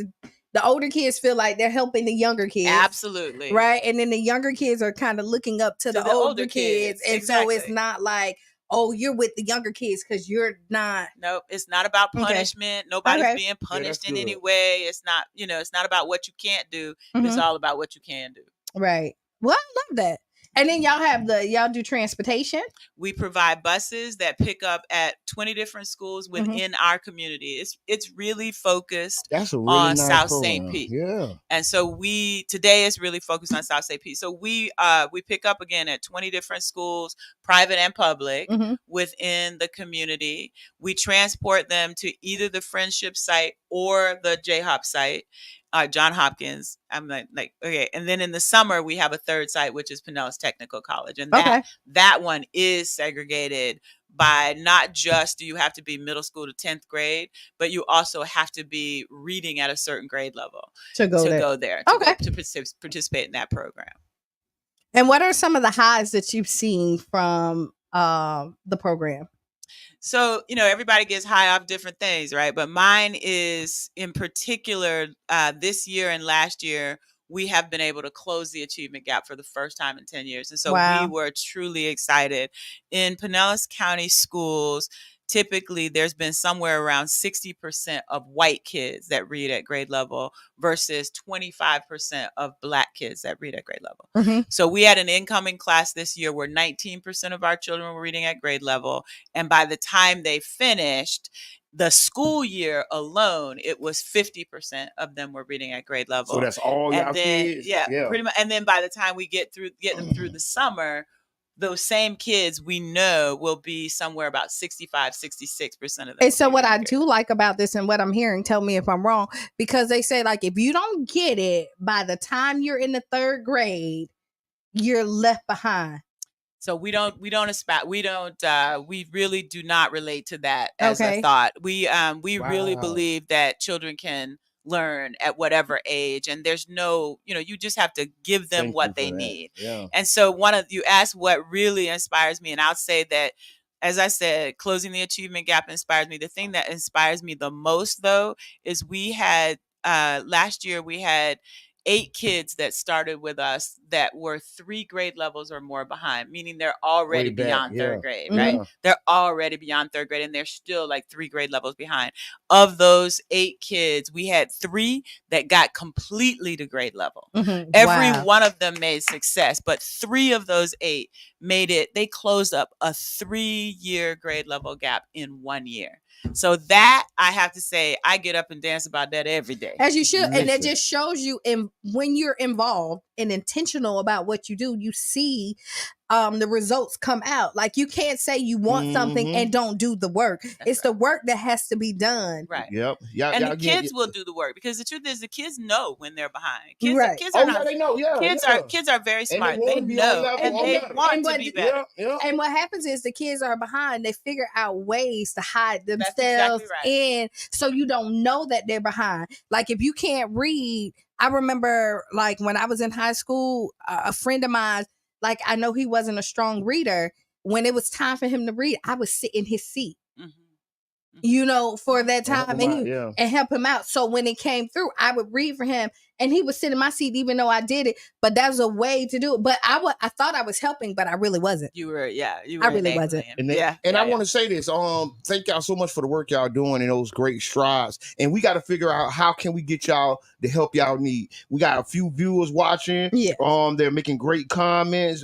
the older kids feel like they're helping the younger kids. Absolutely. Right. And then the younger kids are kind of looking up to the older kids. And so it's not like, oh, you're with the younger kids because you're not. Nope. It's not about punishment. Nobody's being punished in any way. It's not, it's not about what you can't do. It's all about what you can do. Right. Well, I love that. And then y'all do transportation? We provide buses that pick up at 20 different schools within our community. It's really focused on South St. Pete. Yeah. And so today is really focused on South St. Pete. So we pick up again at 20 different schools, private and public, within the community. We transport them to either the Friendship site or the J-Hop site. John Hopkins. I'm like, okay. And then in the summer, we have a third site, which is Pinellas Technical College. And that one is segregated by not just do you have to be middle school to 10th grade, but you also have to be reading at a certain grade level to go there to participate in that program. And what are some of the highs that you've seen from the program? So, everybody gets high off different things, right? But mine is in particular, this year and last year, we have been able to close the achievement gap for the first time in 10 years. And so we were truly excited. In Pinellas County schools, typically there's been somewhere around 60% of white kids that read at grade level versus 25% of Black kids that read at grade level. So we had an incoming class this year where 19% of our children were reading at grade level. And by the time they finished the school year alone, it was 50% of them were reading at grade level. So that's all y'all kids? Yeah, pretty much. And then by the time we get them through the summer, those same kids we know will be somewhere about 65, 66% of them. And so what I do like about this and what I'm hearing, tell me if I'm wrong, because they say like, if you don't get it by the time you're in the 3rd grade, you're left behind. So we really do not relate to that as a thought. We really believe that children can learn at whatever age, and there's no, you just have to give them what they need. Yeah. And so you asked what really inspires me, and I'll say that, as I said, closing the achievement gap inspires me. The thing that inspires me the most, though, is we had last year we had 8 kids that started with us that were 3 grade levels or more behind, meaning they're already beyond 3rd grade, right? They're already beyond 3rd grade and they're still like 3 grade levels behind. Of those 8 kids, we had 3 that got completely to grade level. Every one of them made success, but 3 of those 8 made it. They closed up a 3-year grade level gap in 1 year. So that, I have to say, I get up and dance about that every day. As you should. And it just shows you when you're involved and intentional about what you do, you see the results come out. Like you can't say you want something and don't do the work. It's the work that has to be done. Right. Yep. And the kids will do the work, because the truth is the kids know when they're behind. Kids are not. They know. Kids are very smart. They know and they want to be better. And what happens is the kids are behind. They figure out ways to hide themselves exactly right. in, so you don't know that they're behind. Like if you can't read, I remember like when I was in high school, a friend of mine, like I know he wasn't a strong reader. When it was time for him to read, I would sit in his seat, for that time and help him out. So when it came through, I would read for him and he would sit in my seat even though I did it. But that was a way to do it. But I thought I was helping, but I really wasn't. You were I really wasn't. And I want to say this. Thank y'all so much for the work y'all doing and those great strides. And we got to figure out how can we get y'all the help y'all need. We got a few viewers watching. Yeah. They're making great comments.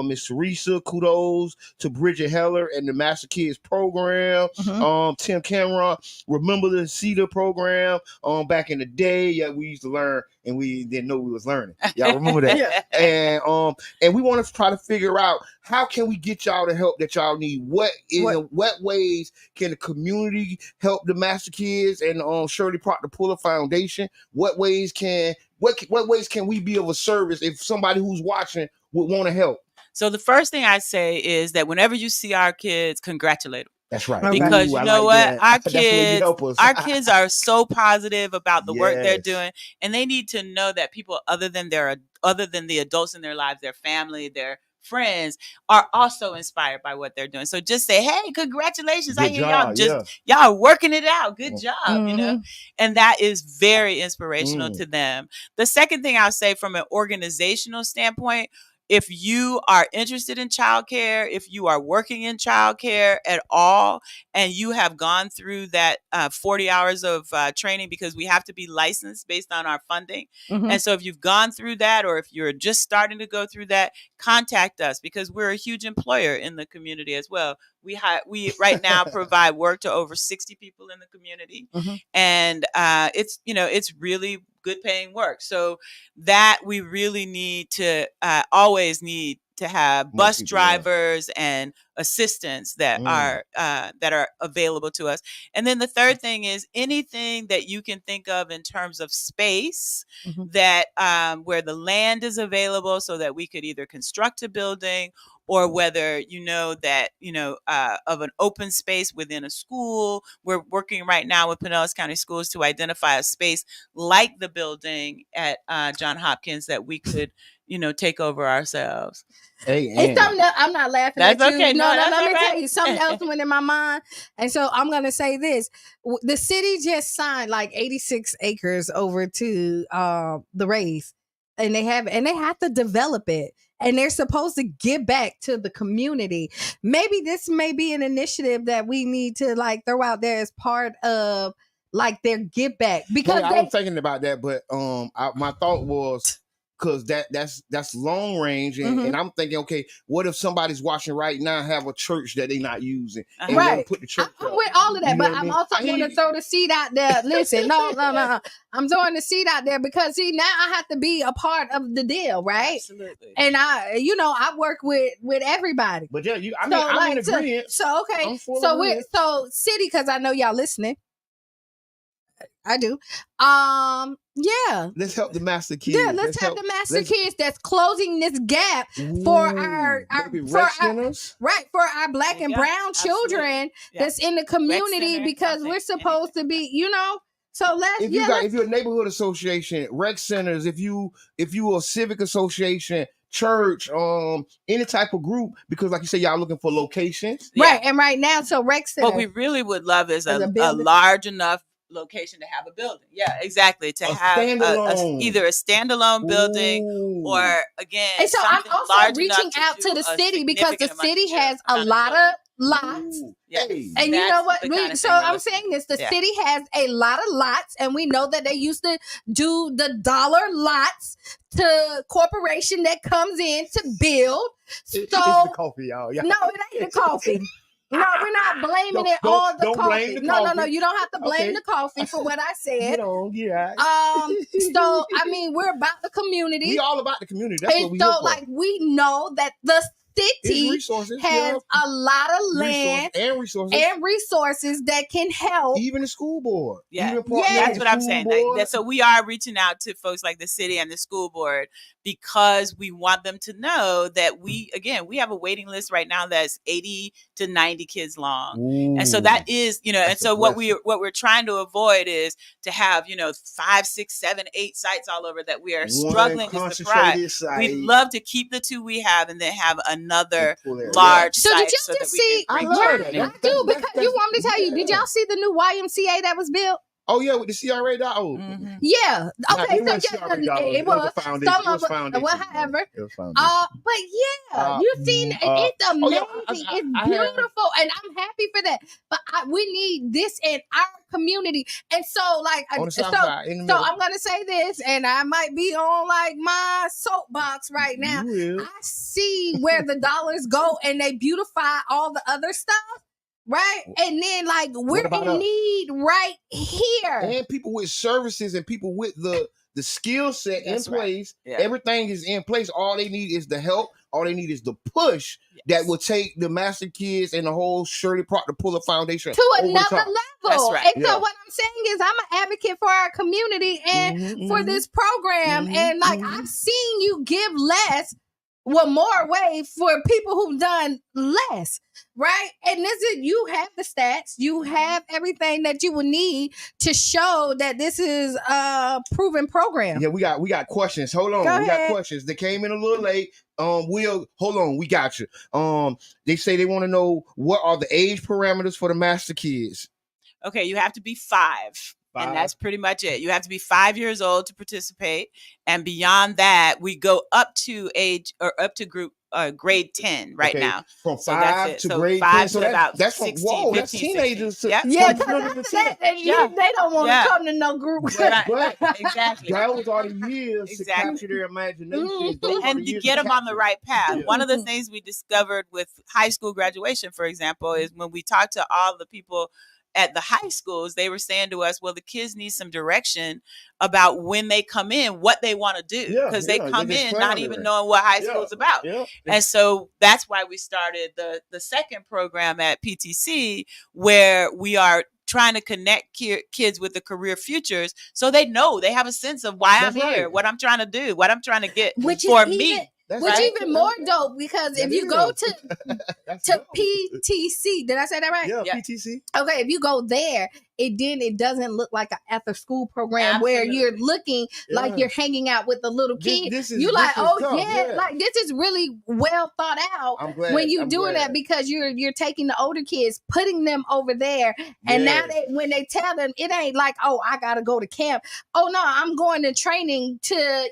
Miss Teresa, kudos to Bridget Heller and the Master Kids program. Tim Cameron, remember the CETA program back in the day? Yeah, we used to learn and we didn't know we was learning. Y'all remember that? And we want to try to figure out how can we get y'all the help that y'all need. What ways can the community help the Master Kids and Shirley Proctor Puller Foundation? What ways can we be of a service if somebody who's watching would want to help? So the first thing I say is that whenever you see our kids, congratulate them. That's right. Because you know what? Our kids are so positive about the work they're doing, and they need to know that people other than the adults in their lives, their family, their friends, are also inspired by what they're doing. So just say, hey, congratulations. Good I hear job, y'all are working it out. Good job, And that is very inspirational to them. The second thing I'll say from an organizational standpoint, if you are interested in childcare, if you are working in childcare at all, and you have gone through that 40 hours of training, because we have to be licensed based on our funding. And so if you've gone through that, or if you're just starting to go through that, contact us, because we're a huge employer in the community as well. We right now provide work to over 60 people in the community. And it's really good paying work. So that we really need to always need to have bus drivers and assistants that are available to us. And then the third thing is anything that you can think of in terms of space that where the land is available, so that we could either construct a building, or whether of an open space within a school. We're working right now with Pinellas County Schools to identify a space like the building at Johns Hopkins that we could take over ourselves. It's something that I'm not laughing that's at you. Okay. No, let me tell you, something else went in my mind. And so I'm going to say this. The city just signed like 86 acres over to the Rays. And they have to develop it. And they're supposed to give back to the community. Maybe this may be an initiative that we need to like throw out there as part of like their give back. Because I was thinking about that, but my thought was, because that's long range, and I'm thinking, okay, what if somebody's watching right now have a church that they're not using, and want to put the church? I'm with all of that, but I'm also going to throw the seed out there. Listen, no, I'm throwing the seed out there because see, now I have to be a part of the deal, right? Absolutely. And I work with everybody. But yeah, I'm in agreement. So okay, so city, because I know y'all listening. I do. Yeah. Let's help the Master Kids. Yeah, let's help the Master Kids that's closing this gap for our for our Black and brown children that's in the community, because we're supposed to be, So let's if you're a neighborhood association, rec centers, if you a civic association, church, any type of group, because like you say, y'all looking for locations. Right. And right now, so rec center. What we really would love is a large enough location to have a building. Yeah, exactly. To have either a standalone building or again. And so I'm also reaching out to the city, because the city has a lot of lots. And you know what? I'm saying this. The city has a lot of lots, and we know that they used to do the dollar lots to corporation that comes in to build. So it's the coffee, y'all. No, it ain't the coffee. No, we're not blaming it on the coffee. No. You don't have to blame the coffee for what I said. So I mean, we're about the community. We all about the community. That's what we we know that the city has a lot of land and resources that can help. Even the school board. Yeah, that's what I'm saying. So we are reaching out to folks like the city and the school board because we want them to know that we have a waiting list right now that's 80 to 90 kids long. Ooh, and so that is, and so what we're trying to avoid is to have, 5, 6, 7, 8 sites all over that we are struggling to surprise. We'd love to keep the 2 we have and then have another large site. So did y'all just see? I do, because you want me to tell you, did y'all see the new YMCA that was built? Oh yeah, with the CRA dot. Mm-hmm. Yeah. Okay. It was some of it. Whatever. But yeah, you've seen it. It's amazing. It's beautiful, and I'm happy for that. But we need this in our community, and so so I'm gonna say this, and I might be on my soapbox right now. I see where the dollars go, and they beautify all the other stuff. Right. And then we're in need right here. And people with services and people with the skill set in place. Yeah. Everything is in place. All they need is the help. All they need is the push that will take the master kids and the whole Shirley Proctor Puller Foundation to another level. That's right. And so what I'm saying is I'm an advocate for our community and for this program. And I've seen you give less. More way for people who've done less, right? And you have the stats, you have everything that you would need to show that this is a proven program. Yeah, we got questions. Hold on, we got questions. They came in a little late. Hold on, we got you. They say they want to know what are the age parameters for the master kids. Okay, you have to be 5. And that's pretty much it. You have to be 5 years old to participate. And beyond that, we go up to group grade 10 now. From 5 to grade 10. So that's 16, 15, that's teenagers. Yeah, they don't want to come to no group. But exactly. Those are the years to capture their imagination. And to get them on the right path. Yeah. One of the things we discovered with high school graduation, for example, is when we talked to all the people at the high schools, they were saying to us, well, the kids need some direction about when they come in, what they want to do. Because they come in not even knowing what high school is about. Yeah. And so that's why we started the second program at PTC, where we are trying to connect kids with the career futures so they know, they have a sense of why I'm here, what I'm trying to do, what I'm trying to get for me. Which even more dope, because if you go to PTC, did I say that right? Yeah, PTC. Okay, if you go there, it doesn't look like an after school program where you're looking like you're hanging out with the little kid. This is this is really well thought out when you're doing that, because you're taking the older kids, putting them over there, and now when they tell them, it ain't like, oh, I gotta go to camp. Oh no, I'm going to training to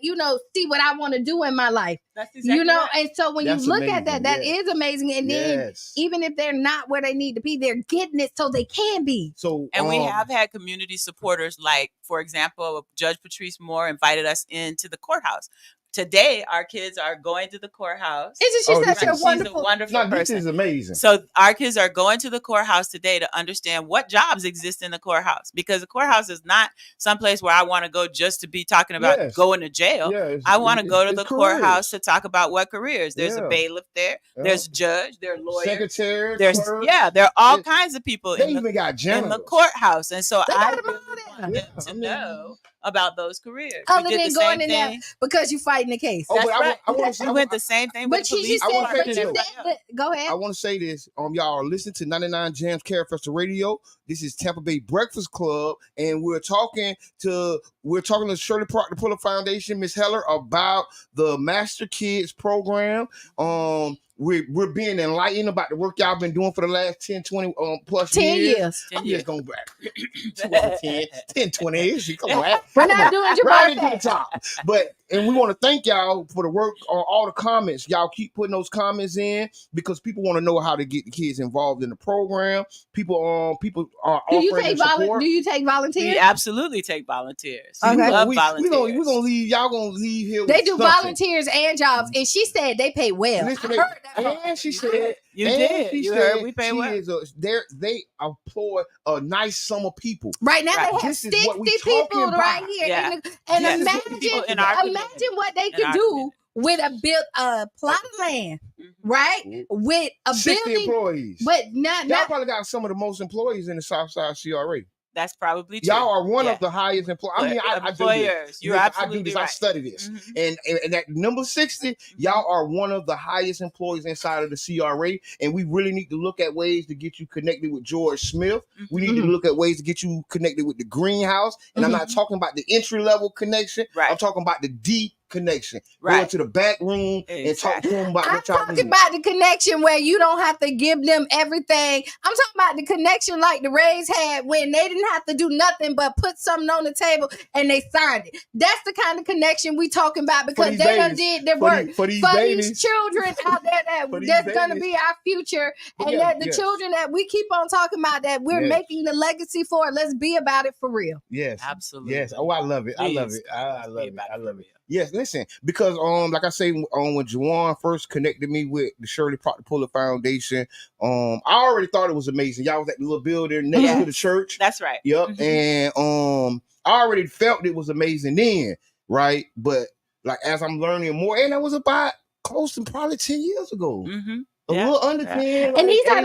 see what I want to do in my life. That's exactly right. And so when you look at that, that is amazing. And then even if they're not where they need to be, they're getting it so they can be. So we have had community supporters, like, for example, Judge Patrice Moore invited us into the courthouse. Today, our kids are going to the courthouse. She's such a wonderful person. This is amazing. So our kids are going to the courthouse today to understand what jobs exist in the courthouse, because the courthouse is not someplace where I want to go just to be talking about going to jail. I want to go to the courthouse to talk about what careers. There's a bailiff there. There's a judge. There are lawyers. Secretary. There are all kinds of people in the courthouse. And so I really want them to know about those careers. Other than going in there because you're fighting the case. That's right. I went the same thing with the police. Go ahead. I want to say this. Y'all are listening to 99 Jams Care Festival Radio. This is Tampa Bay Breakfast Club, and we're talking to Shirley Proctor Puller Foundation, Miss Heller, about the Master Kids program. We're being enlightened about the work y'all been doing for the last 10, 20 plus 10 years. I'm just going back 10, 20 years. Come on. We're not doing your right into the top. And we want to thank y'all for the work on all the comments. Y'all keep putting those comments in, because people want to know how to get the kids involved in the program. People are offering support. Do you take volunteers? We absolutely take volunteers. Okay. We love volunteers. We're gonna leave. Y'all gonna leave here. They do volunteers and jobs, and she said they pay well. And she said, you heard we pay well. They employ a nice sum of people. Right now they have 60 people right here. And imagine what they could do with a plot of land, right? With a 60 building, employees. But y'all probably got some of the most employees in the Southside CRA. That's probably true. Y'all are one of the highest employers. I mean, I do this. You're absolutely I do this. Right. I study this. And at number 60, y'all are one of the highest employees inside of the CRA. And we really need to look at ways to get you connected with George Smith. We need to look at ways to get you connected with the greenhouse. And I'm not talking about the entry level connection. Right. I'm talking about the deep connection. Right. Go to the back room and talk to them about what y'all I'm talking about the connection where you don't have to give them everything. I'm talking about the connection like the Rays had when they didn't have to do nothing but put something on the table and they signed it. That's the kind of connection we talking about because they done did their work. For these children out there that's going to be our future and that the children that we keep on talking about that we're making the legacy for. Let's be about it for real. Yes. Absolutely. Yes. Oh, I love it. Please. I love it. I love it. I love it. Yes, listen, because like I say, when Juwan first connected me with the Shirley Proctor Puller Foundation, I already thought it was amazing. Y'all was at the little building next to the church. That's right. Yep. And I already felt it was amazing then, right? But like as I'm learning more, and that was about close to probably 10 years ago. A little under 10. And these are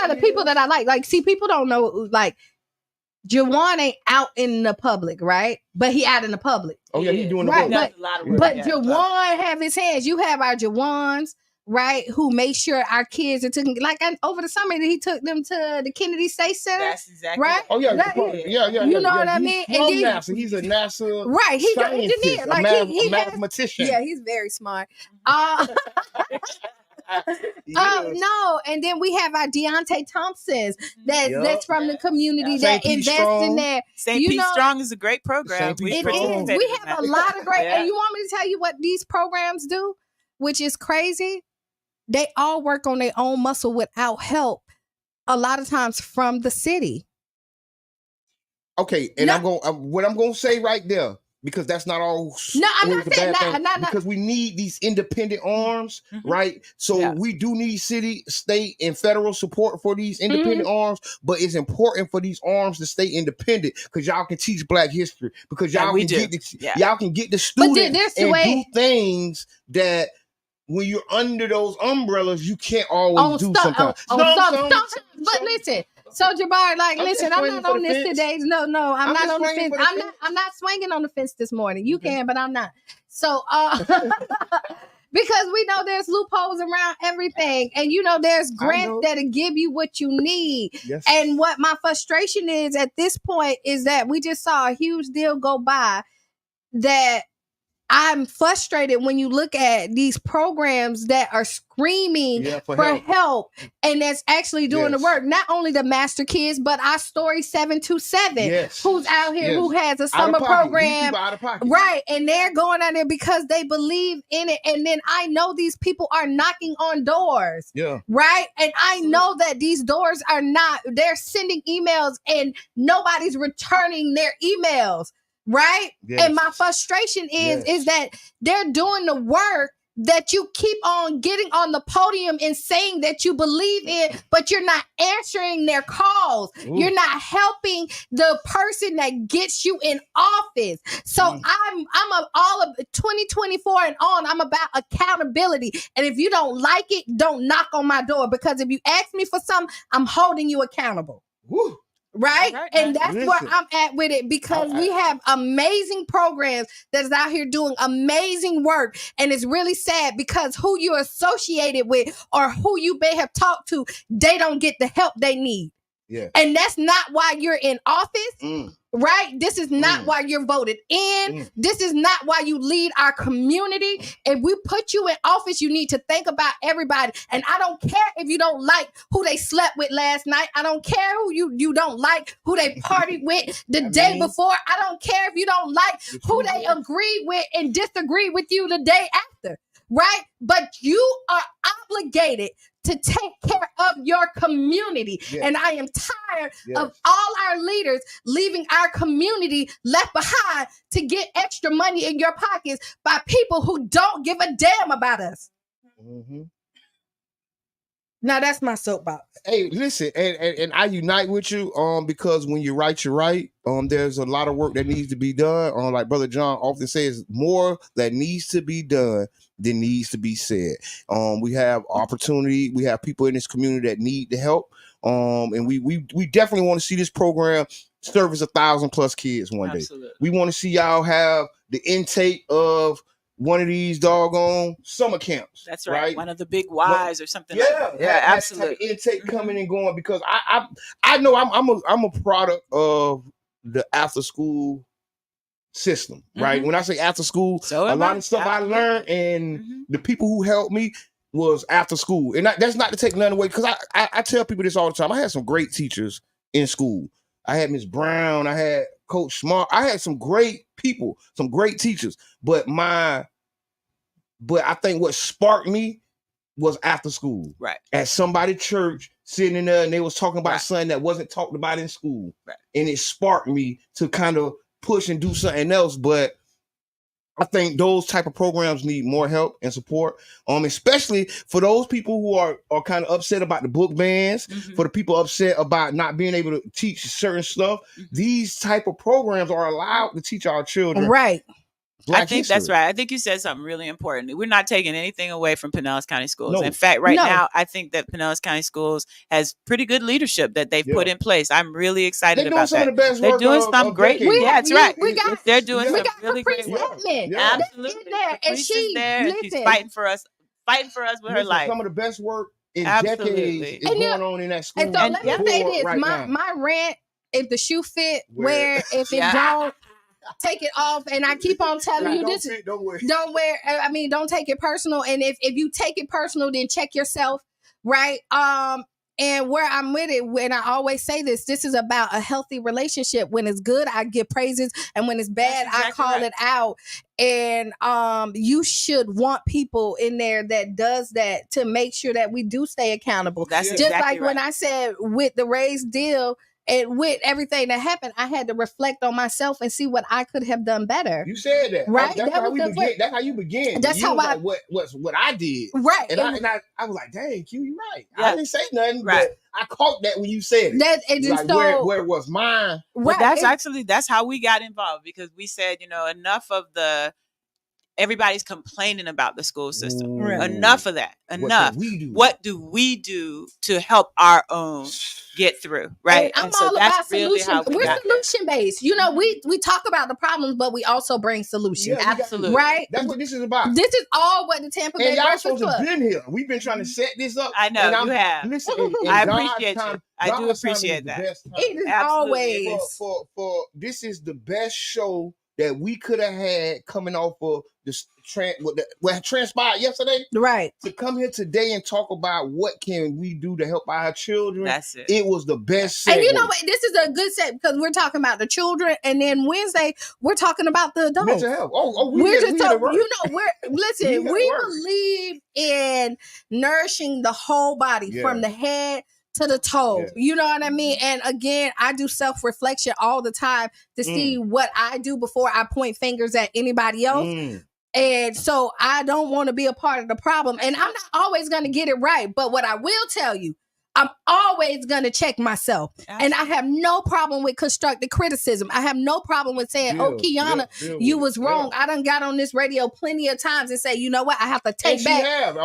the people that I like. Like, see, people don't know, like, Juwan ain't out in the public, right? But he out in the public. Oh yeah, he's doing the right. work. But Juwan have his hands. You have our Juwans, right? Who make sure our kids are taken. Like over the summer, he took them to the Kennedy Space Center. That's exactly right. Oh yeah, yeah. You know what I mean? And NASA. He's a NASA right. He's an engineer, like a mathematician. Yeah, he's very smart. No, and then we have our Deontay Thompsons that's from the community that invest in there. St. Pete Strong is a great program. We have a lot of great, and you want me to tell you what these programs do, which is crazy? They all work on their own muscle without help, a lot of times from the city. Okay, and what I'm going to say right there, because that's not all. No, I'm not saying that. Because we need these independent arms, right? So we do need city, state, and federal support for these independent arms. But it's important for these arms to stay independent because y'all can teach Black history. Because y'all y'all can get the students and do things that when you're under those umbrellas, you can't always do sometimes. But listen. So Jabbar, like, listen, I'm not on this today. No, I'm not on the fence. I'm not swinging on the fence this morning. You can, but I'm not. So, because we know there's loopholes around everything, and there's grants that'll give you what you need. Yes. And what my frustration is at this point is that we just saw a huge deal go by that. I'm frustrated when you look at these programs that are screaming for help and that's actually doing the work. Not only the master kids, but our Story 727, who's out here, who has a summer program. Right. And they're going out there because they believe in it. And then I know these people are knocking on doors. Yeah. Right. And I know that these doors are they're sending emails and nobody's returning their emails. Right. Yes. And my frustration is that they're doing the work that you keep on getting on the podium and saying that you believe in, but you're not answering their calls. Ooh. You're not helping the person that gets you in office. So I'm all of 2024 and on. I'm about accountability. And if you don't like it, don't knock on my door, because if you ask me for something, I'm holding you accountable. Woo. Right? And that's where I'm at with it, because we have amazing programs that's out here doing amazing work. And it's really sad because who you're associated with or who you may have talked to, they don't get the help they need. Yeah. And that's not why you're in office. Right? This is not why you're voted in. This is not why you lead our community. If we put you in office, you need to think about everybody. And I don't care if you don't like who they slept with last night. I don't care who you don't like who they partied with the day before. I don't care if you don't like who they agree with and disagree with you the day after. Right? But you are obligated to take care of your community. Yes. And I am tired of all our leaders leaving our community left behind to get extra money in your pockets by people who don't give a damn about us. Now that's my soapbox. Hey, listen, and I unite with you because when you're right, you're right. There's a lot of work that needs to be done. Like Brother John often says, more that needs to be done than needs to be said. We have opportunity. We have people in this community that need the help. And we definitely want to see this program service 1,000+ kids one day. We want to see y'all have the intake of one of these doggone summer camps. That's right. One of the big Ys or something. Yeah, absolutely. That intake coming and going, because I know I'm a product of the after school system, right? When I say after school, a lot of stuff I learned and the people who helped me was after school. And that's not to take none away, because I tell people this all the time. I had some great teachers in school. I had Miss Brown, I had Coach Smart, I had some great people, some great teachers. But I think what sparked me was after school. Right. At somebody's church, sitting in there, and they was talking about something that wasn't talked about in school. Right. And it sparked me to kind of push and do something else. But I think those type of programs need more help and support. Especially for those people who are kind of upset about the book bans, for the people upset about not being able to teach certain stuff. These type of programs are allowed to teach our children. Right. I think that's right. I think you said something really important. We're not taking anything away from Pinellas County Schools. No. In fact, right now, I think that Pinellas County Schools has pretty good leadership that they've put in place. I'm really excited about that. They're doing some great. That's right. They're doing some really great work. Absolutely. And she's there, and she's fighting for us with her life. Some of the best work in decades is going on in that school. And so let me say this: my rant, if the shoe fit, wear. If it don't, take it off. And I keep on telling you this: don't wear. I mean, don't take it personal. And if you take it personal, then check yourself, right? And where I'm with it, when I always say this is about a healthy relationship. When it's good, I give praises, and when it's bad, I call it out. And you should want people in there that does that to make sure that we do stay accountable. That's just exactly like when I said with the raised deal. And with everything that happened, I had to reflect on myself and see what I could have done better. You said that, right? That's how we begin. That's how you begin. That's how I. Like, what I did, right? And I was like, "Dang, Q, you right." Yeah. I didn't say nothing, but I caught that when you said it. That it just like, where was mine? Well, that's how we got involved, because we said, enough of everybody's complaining about the school system. Right. Enough of that. Enough. What do we do to help our own get through? Right. And I'm all about solution. We're solution based. We talk about the problems, but we also bring solutions. Yeah, absolutely. Right. That's what this is about. This is all what the Tampa Bay Breakfast Club. Y'all been here. We've been trying to set this up. I know you have. Listen, I appreciate you. I do appreciate that. It is always for this is the best show that we could have had coming off of this what transpired yesterday. Right. To come here today and talk about what can we do to help our children. That's it. It was the best segue. And you know what? This is a good set because we're talking about the children, and then Wednesday we're talking about the adults. Mental health. We're just talking. Listen. We believe in nourishing the whole body from the head to the toe. You know what I mean? And again, I do self-reflection all the time to see what I do before I point fingers at anybody else. And so I don't want to be a part of the problem. And I'm not always going to get it right. But what I will tell you, I'm always going to check myself. Absolutely. And I have no problem with constructive criticism. I have no problem with saying, Kiana, you was wrong. I done got on this radio plenty of times and say, you know what? I have to take back.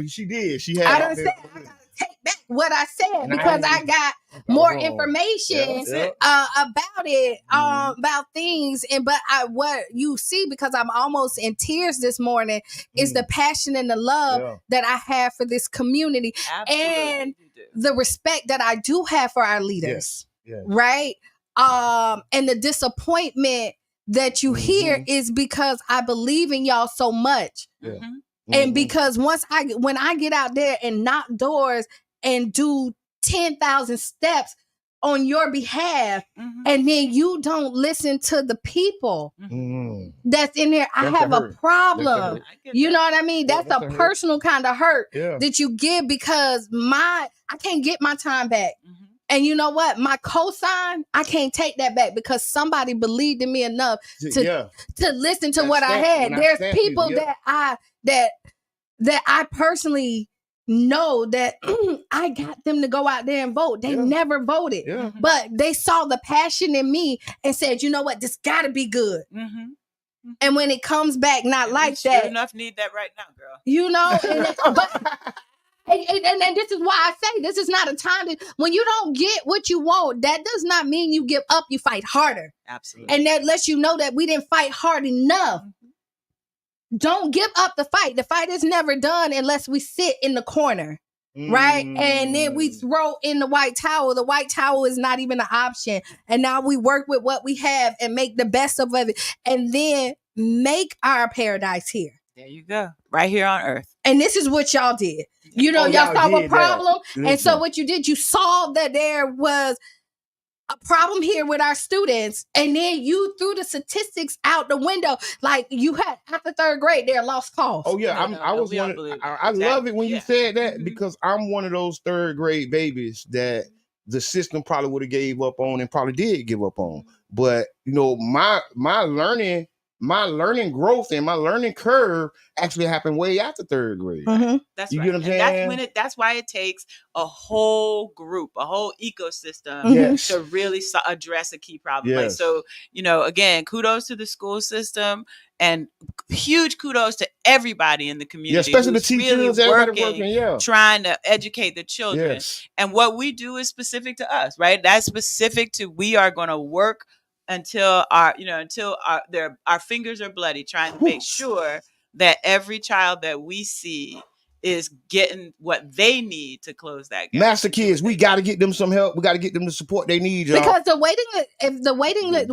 She did. She had. I done said, I got to take back what I said because I got more information about it, about things. But what you see, because I'm almost in tears this morning, is the passion and the love that I have for this community. Absolutely. And the respect that I do have for our leaders, right? And the disappointment that you hear is because I believe in y'all so much. And because when I get out there and knock doors and do 10,000 steps on your behalf, and then you don't listen to the people that's in there, I have a problem. You know what I mean? That's a personal kind of hurt that you give because I can't get my time back. And you know what? My cosign, I can't take that back because somebody believed in me enough to listen to what I had. There's people that I personally know that I got them to go out there and vote. They never voted, but they saw the passion in me and said, you know what, this gotta be good. And when it comes back not like that, sure enough need that right now, girl. You know, and this is why I say this is not a time when you don't get what you want, that does not mean you give up. You fight harder. Absolutely. And that lets you know that we didn't fight hard enough. Don't give up the fight. The fight is never done unless we sit in the corner. Right? And then we throw in the white towel. The white towel is not even an option. And now we work with what we have and make the best of it. And then make our paradise here. There you go. Right here on earth. And this is what y'all did. You know, y'all saw a problem. And so what you did, you saw that there was a problem here with our students. And then you threw the statistics out the window. Like you had after third grade, they're lost cause. Oh yeah. I love it when you said that because I'm one of those third grade babies that the system probably would have gave up on and probably did give up on. But you know, my learning growth and my learning curve actually happened way after third grade. That's you right. Get what I'm saying? That's why it takes a whole group, a whole ecosystem to really address a key problem. Like, so, you know, again, kudos to the school system and huge kudos to everybody in the community. Especially the teachers, really working, trying to educate the children. And what we do is specific to us, right? That's specific to, we are going to work until our fingers are bloody, trying to make sure that every child that we see is getting what they need to close that gap. Master kids, we got to get them some help. We got to get them the support they need, y'all. Because the waiting list,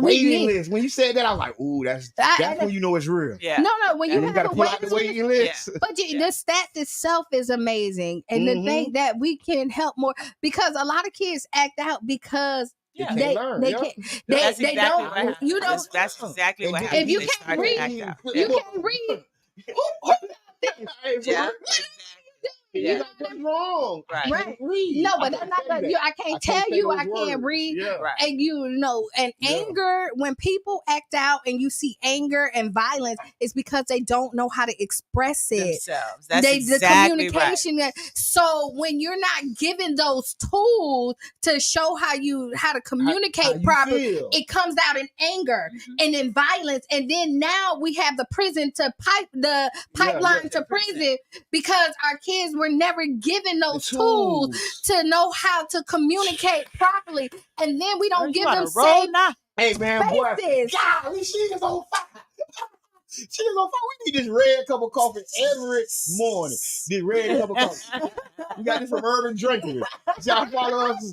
when you said that, I was like, ooh, that's when you know it's real. Yeah. No, when you got to pull out the waiting list. But the stats itself is amazing. And to think that we can help more, because a lot of kids act out because they can't. That's exactly what happens. If you can't read, you can't read. Yeah. That's wrong. Right. No, but I'm not gonna, I can't tell you I can't read. And you know, and anger, when people act out and you see anger and violence, it's because they don't know how to express it themselves. That's exactly the communication. Right. So when you're not given those tools to show how to communicate properly, it comes out in anger and in violence. And then now we have the prison to pipeline to prison because our kids were never given those tools to know how to communicate properly, and then we don't give them safe spaces. Hey man, boy, golly, she is on fire. She is on fire. We need this red cup of coffee every morning. This red cup of coffee. We got this from Urban Drinkery. Y'all follow us.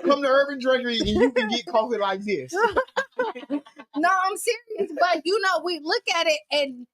Come to Urban Drinkery and you can get coffee like this. No, I'm serious. But you know, we look at it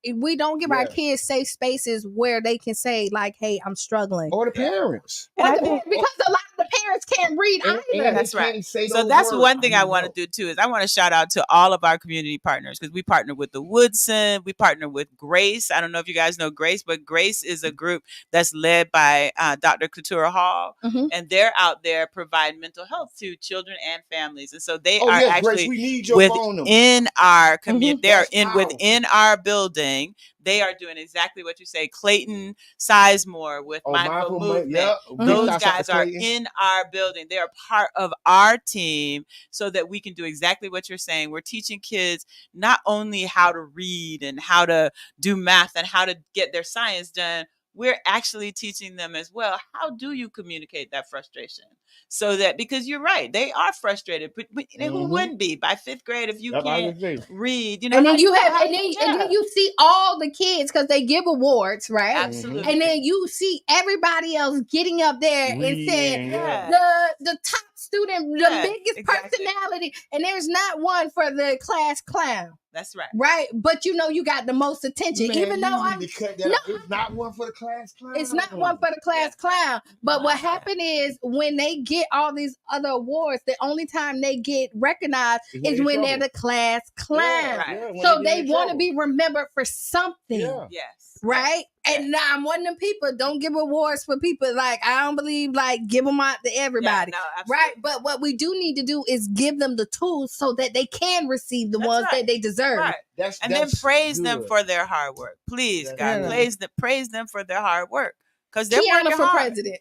and we don't give our kids safe spaces where they can say, like, hey, I'm struggling. Or the parents. Because a lot of the parents can't read either. That's right. So that's one thing I want to do too, is I want to shout out to all of our community partners, because we partner with the Woodson, we partner with Grace. I don't know if you guys know Grace, but Grace is a group that's led by Dr. Couture Hall, and they're out there providing mental health to children and families. And so they are actually Grace, we need your phone in our community. They're within our building. They are doing exactly what you say. Clayton Sizemore with Mindful Movement. Those guys are in our building. They are part of our team so that we can do exactly what you're saying. We're teaching kids not only how to read and how to do math and how to get their science done, we're actually teaching them as well, how do you communicate that frustration? So that, because you're right, they are frustrated, but who wouldn't be by fifth grade if you can't read? You know, and then and then you see all the kids, because they give awards, right? Absolutely. And then you see everybody else getting up there and saying the top student, the biggest personality, and there's not one for the class clown. That's right. Right. But you know, you got the most attention. Man, even though it's not one for the class clown. It's not one for the class clown. But what happened is when they get all these other awards, the only time they get recognized is when they're the class clown. So they want to be remembered for something. Yes. Right? And now I'm one of them people, don't give awards for people like, I don't believe, like, give them out to everybody. Right? But what we do need to do is give them the tools so that they can receive the ones that they deserve. Right. And then praise them for their hard work. Please, God, praise them for their hard work. because they're working for hard. president.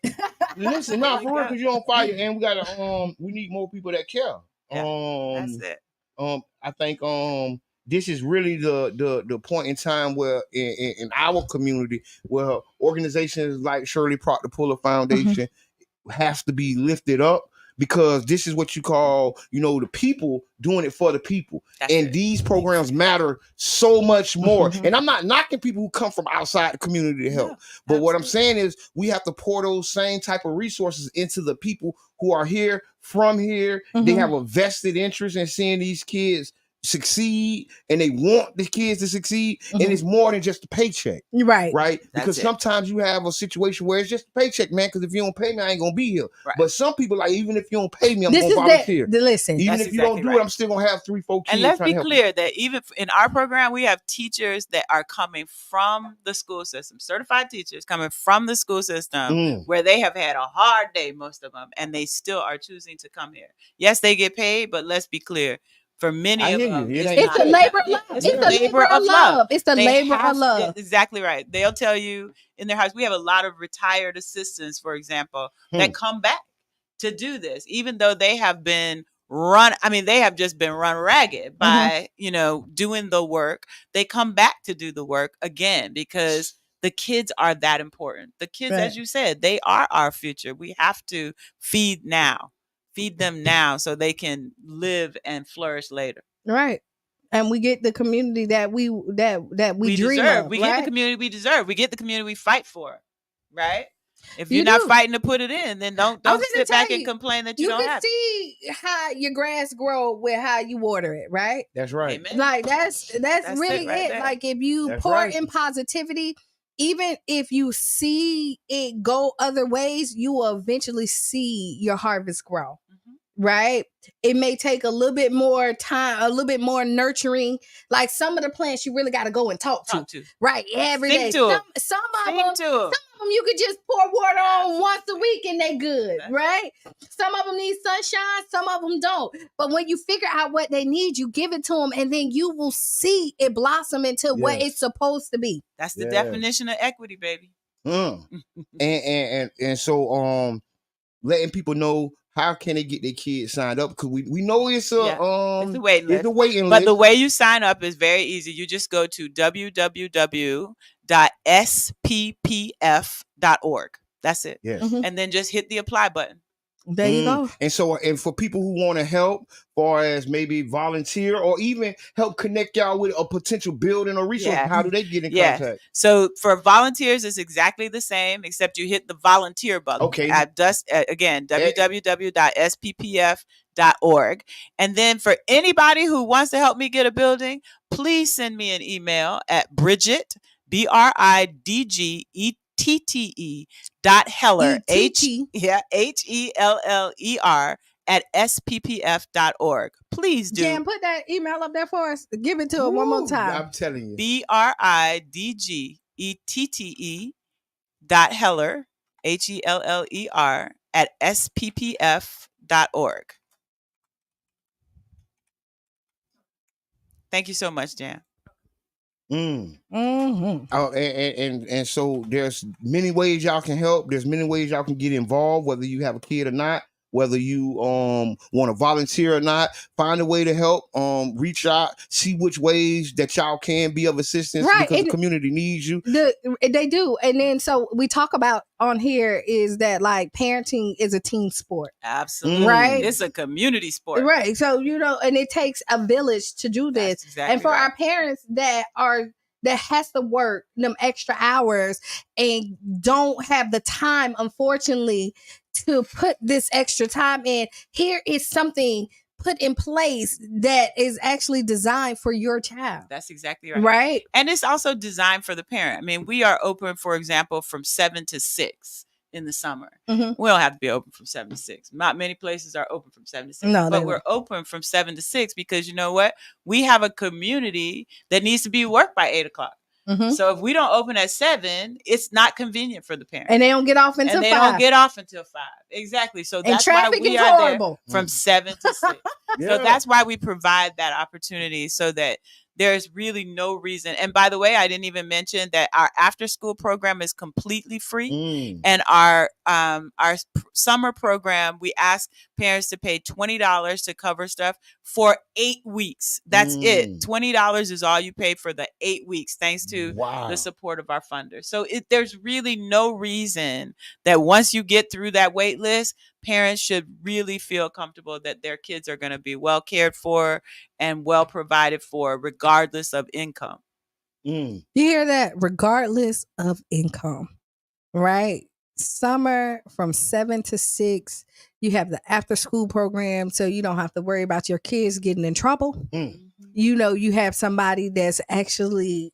Listen, not for real, because you're on fire, and we gotta we need more people that care. Yeah, that's it. I think this is really the point in time where in our community where organizations like Shirley Proctor Puller Foundation has to be lifted up, because this is what you call, the people doing it for the people. And these programs matter so much more. And I'm not knocking people who come from outside the community to help. But what I'm saying is we have to pour those same type of resources into the people who are here, from here. They have a vested interest in seeing these kids succeed, and they want the kids to succeed, and it's more than just a paycheck, right? Because sometimes you have a situation where it's just a paycheck, man, because if you don't pay me, I ain't gonna be here. But some people, like, even if you don't pay me, I'm gonna volunteer. Listen, even if you don't do it, I'm still gonna have 3-4 kids. And let's be clear that even in our program, we have teachers that are coming from the school system, certified teachers coming from the school system, where they have had a hard day, most of them, and they still are choosing to come here. Yes, they get paid, but let's be clear. For many of them, it's a labor of love. It's a labor of love. It's the labor of love. Exactly right. They'll tell you in their house. We have a lot of retired assistants, for example, that come back to do this, even though they have been run. I mean, they have just been run ragged by, doing the work. They come back to do the work again because the kids are that important. The kids, as you said, they are our future. We have to feed them now so they can live and flourish later. Right. And we get the community that we dream deserve. of. We get the community we deserve. We get the community we fight for. Right? If you're not fighting to put it in, then don't sit back and complain that you don't have it. You can see how your grass grow with how you water it, right? That's right. Amen. Like that's really it. There. Like if you pour in positivity, even if you see it go other ways, you will eventually see your harvest grow. Right? It may take a little bit more time, a little bit more nurturing. Like some of the plants you really got to go and talk to. Right? Every day. Some of them you could just pour water on once a week and they good, right? Some of them need sunshine, some of them don't. But when you figure out what they need, you give it to them, and then you will see it blossom into what it's supposed to be. That's the definition of equity, baby. And so letting people know, how can they get their kids signed up? Because we know it's a waiting list. But the way you sign up is very easy. You just go to www.sppf.org. That's it. Yes. And then just hit the apply button. There you go. And so, and for people who want to help, far as maybe volunteer or even help connect y'all with a potential building or resource, how do they get in contact? So for volunteers, it's exactly the same, except you hit the volunteer button. Okay. Again, www.sppf.org. And then for anybody who wants to help me get a building, please send me an email at Bridget, BRIDGETTE.Heller, HELLER @sppf.org. Please do. Jan, put that email up there for us. Give it to her one more time. I'm telling you. BRIDGETTE.Heller, HELLER @sppf.org. Thank you so much, Jan. Oh, and so there's many ways y'all can help. There's many ways y'all can get involved, whether you have a kid or not, whether you want to volunteer or not. Find a way to help. Reach out, see which ways that y'all can be of assistance, because the community needs you. They do. And then so we talk about on here is that like parenting is a team sport. Absolutely. Right? It's a community sport. Right. So, and it takes a village to do this. Exactly and for our parents that has to work them extra hours and don't have the time, unfortunately, to put this extra time in, here is something put in place that is actually designed for your child. That's exactly right. Right. And it's also designed for the parent. I mean, we are open, for example, from 7 to 6 in the summer. Mm-hmm. We don't have to be open from 7 to 6. Not many places are open from 7 to 6. No, but we're open from 7 to 6 because you know what? We have a community that needs to be worked by 8 o'clock. Mm-hmm. So if we don't open at 7, it's not convenient for the parent. And they don't get off until 5. Exactly. So and that's why we are horrible. there from 7 to 6. So that's why we provide that opportunity so that there's really no reason. And by the way, I didn't even mention that our after school program is completely free. And our summer program, we ask parents to pay $20 to cover stuff for 8 weeks. That's it. $20 is all you pay for the 8 weeks, thanks to the support of our funders. So there's really no reason that once you get through that wait list, parents should really feel comfortable that their kids are going to be well cared for and well provided for, regardless of income. You hear that? Regardless of income, right? Summer from 7 to 6, you have the after school program, so you don't have to worry about your kids getting in trouble. You know, you have somebody that's actually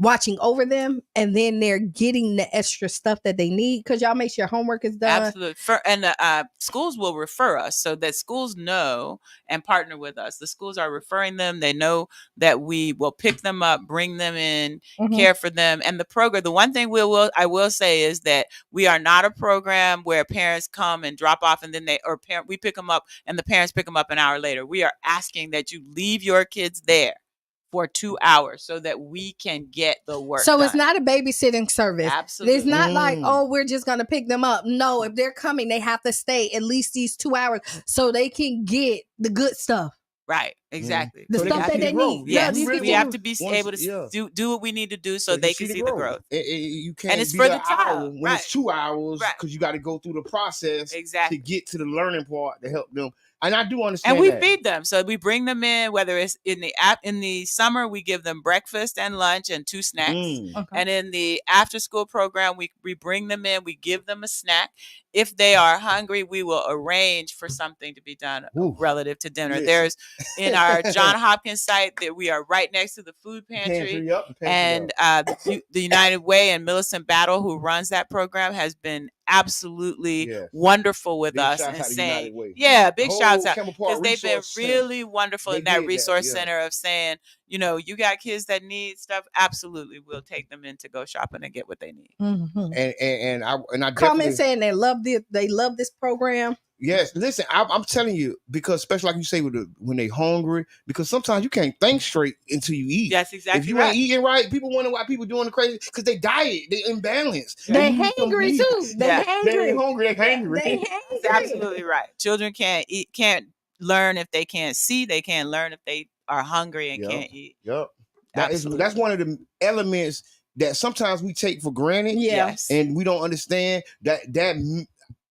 watching over them, and then they're getting the extra stuff that they need because y'all make sure homework is done. Absolutely. And schools will refer us so that schools know and partner with us. The schools are referring them. They know that we will pick them up, bring them in, care for them. And the program, the one thing I will say is that we are not a program where parents come and drop off and then we pick them up and the parents pick them up an hour later. We are asking that you leave your kids there for 2 hours so that we can get the work done. It's not a babysitting service. Absolutely. It's not like, oh, we're just going to pick them up. No, if they're coming, they have to stay at least these 2 hours so they can get the good stuff. Right, exactly. The stuff that they need. Yes, we have to be able to do what we need to do so they can see the growth. You can't and it's for the child when it's 2 hours because you got to go through the process to get to the learning part to help them. And I do understand. And we feed them. So we bring them in, whether it's in the summer, we give them breakfast and lunch and 2 snacks. And in the after school program, we bring them in, we give them a snack. If they are hungry, we will arrange for something to be done relative to dinner. Yes. There's in our John Hopkins site that we are right next to the food pantry. And the United Way and Millicent Battle, who runs that program, has been absolutely wonderful with us and saying, big shouts out, because they've been really wonderful in that resource center of saying, you know, you got kids that need stuff, absolutely, we'll take them in to go shopping and get what they need. And I comment saying they love this program. Yes, listen, I'm telling you, because especially like you say when they hungry, because sometimes you can't think straight until you eat. That's exactly If you ain't eating right, people wonder why people doing the crazy, because they diet, they imbalanced. They hangry too. They hangry. They ain't hungry, they hangry. That's absolutely right. Children can't learn if they can't see. They can't learn if they are hungry and can't eat. That's one of the elements that sometimes we take for granted. And we don't understand that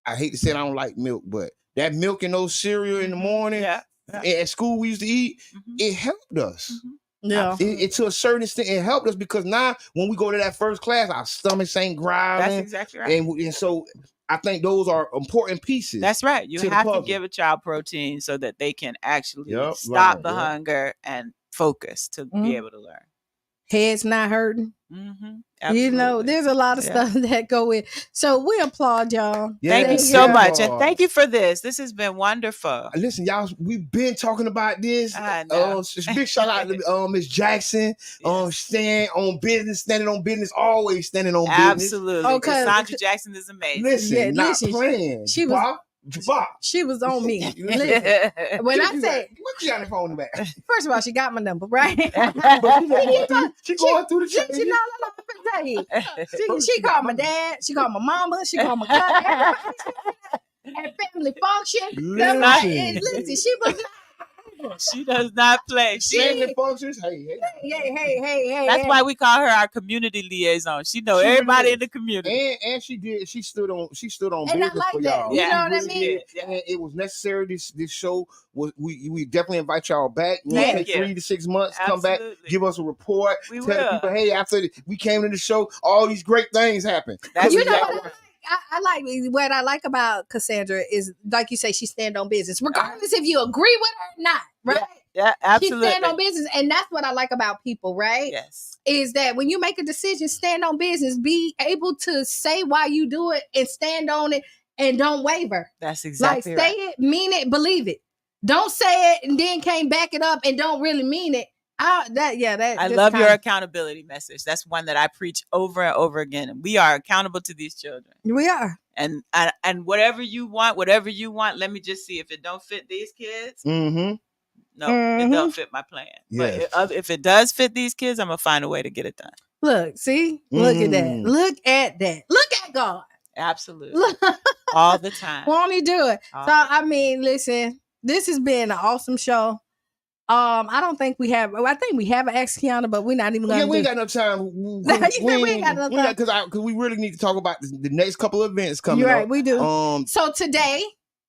I hate to say it, I don't like milk, but that milk and those cereal in the morning at school we used to eat, it helped us. It to a certain extent, it helped us, because now when we go to that first class, our stomachs ain't growling. That's exactly right. And so I think those are important pieces. That's right. You have to give a child protein so that they can actually stop the hunger and focus to be able to learn. Heads not hurting. You know, there's a lot of stuff that go in. So we applaud y'all. Thank you so much. And thank you for this. This has been wonderful. Listen, y'all, we've been talking about this. Big shout out to Miss Jackson. Standing on business, always standing on business. Absolutely. Sandra Jackson is amazing. Listen, not playing. She was on me. Listen, when I say, what you on the phone about? First of all, she got my number, right? She going through the changes. She called my dad. She called my mama. She called my cousin. At family function. Listen, she was. She does not play. Family functions. Hey. That's why we call her our community liaison. She know everybody in the community. And she did. She stood on business for y'all. You know what I mean? And it was necessary. This show was. We definitely invite y'all back. Take 3 to 6 months. Absolutely. Come back. Give us a report. We tell people, hey, after we came to the show, all these great things happened. What I like about Cassandra is, like you say, she stand on business, regardless if you agree with her or not, right? Yeah, absolutely. She stand on business, and that's what I like about people, right? Yes. Is that when you make a decision, stand on business, be able to say why you do it and stand on it and don't waver. That's exactly right. Say it, mean it, believe it. Don't say it and then can't back it up and don't really mean it. I love your accountability message. That's one that I preach over and over again. And we are accountable to these children. We are. And whatever you want, let me just see if it don't fit these kids. No, it don't fit my plan. Yes. But if it does fit these kids, I'm gonna find a way to get it done. Look, see, look at that. Look at that. Look at God. Absolutely. All the time. Won't he do it? So I mean, listen, this has been an awesome show. I don't think we have. I think we have an ex Kiana, but we're not even going to. Yeah, we ain't got enough time. We ain't got enough time because we really need to talk about the next couple of events coming up. Right, we do. So today.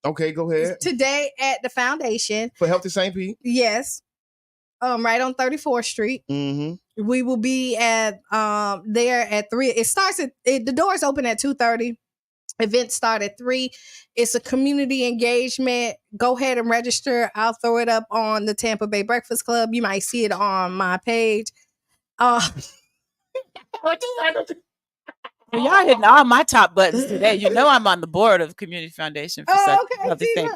Okay, go ahead. Today at the foundation for Healthy St. Pete. Yes. Right on 34th Street. Mm-hmm. We will be at there at 3. It starts at the doors open at 2:30. Events start at 3. It's a community engagement. Go ahead and register. I'll throw it up on the Tampa Bay Breakfast Club. You might see it on my page. Well, y'all hitting all my top buttons today. You know I'm on the board of Community Foundation for St.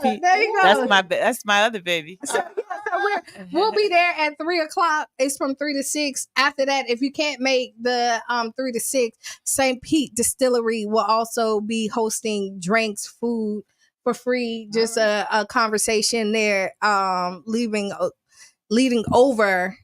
Pete. There you go. That's my other baby. So we'll be there at 3:00. It's from 3 to 6. After that, if you can't make the 3 to 6, St. Pete Distillery will also be hosting drinks, food for free. Just a conversation there, leading over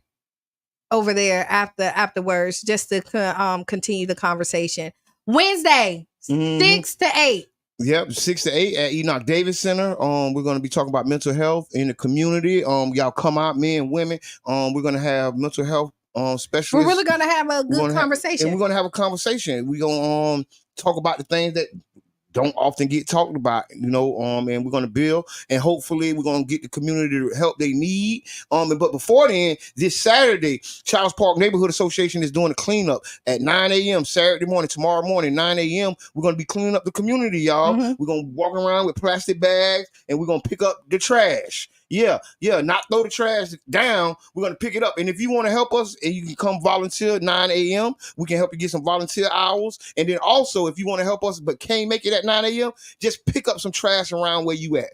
there afterwards, just to continue the conversation. Wednesday, 6 to 8. Yep, 6 to 8 at Enoch Davis Center. We're going to be talking about mental health in the community. Y'all come out, men and women. We're going to have mental health specialists. We're really going to have a good conversation. And we're going to have a conversation. We're going to talk about the things that don't often get talked about, and we're going to build, and hopefully we're going to get the community the help they need. But before then, this Saturday, Childs Park Neighborhood Association is doing a cleanup at 9 a.m. Saturday morning, tomorrow morning, 9 a.m. We're going to be cleaning up the community, y'all. Mm-hmm. We're going to walk around with plastic bags, and we're going to pick up the trash. Yeah, not throw the trash down. We're going to pick it up. And if you want to help us, and you can come volunteer at 9 a.m., we can help you get some volunteer hours. And then also, if you want to help us but can't make it at 9 a.m., just pick up some trash around where you at.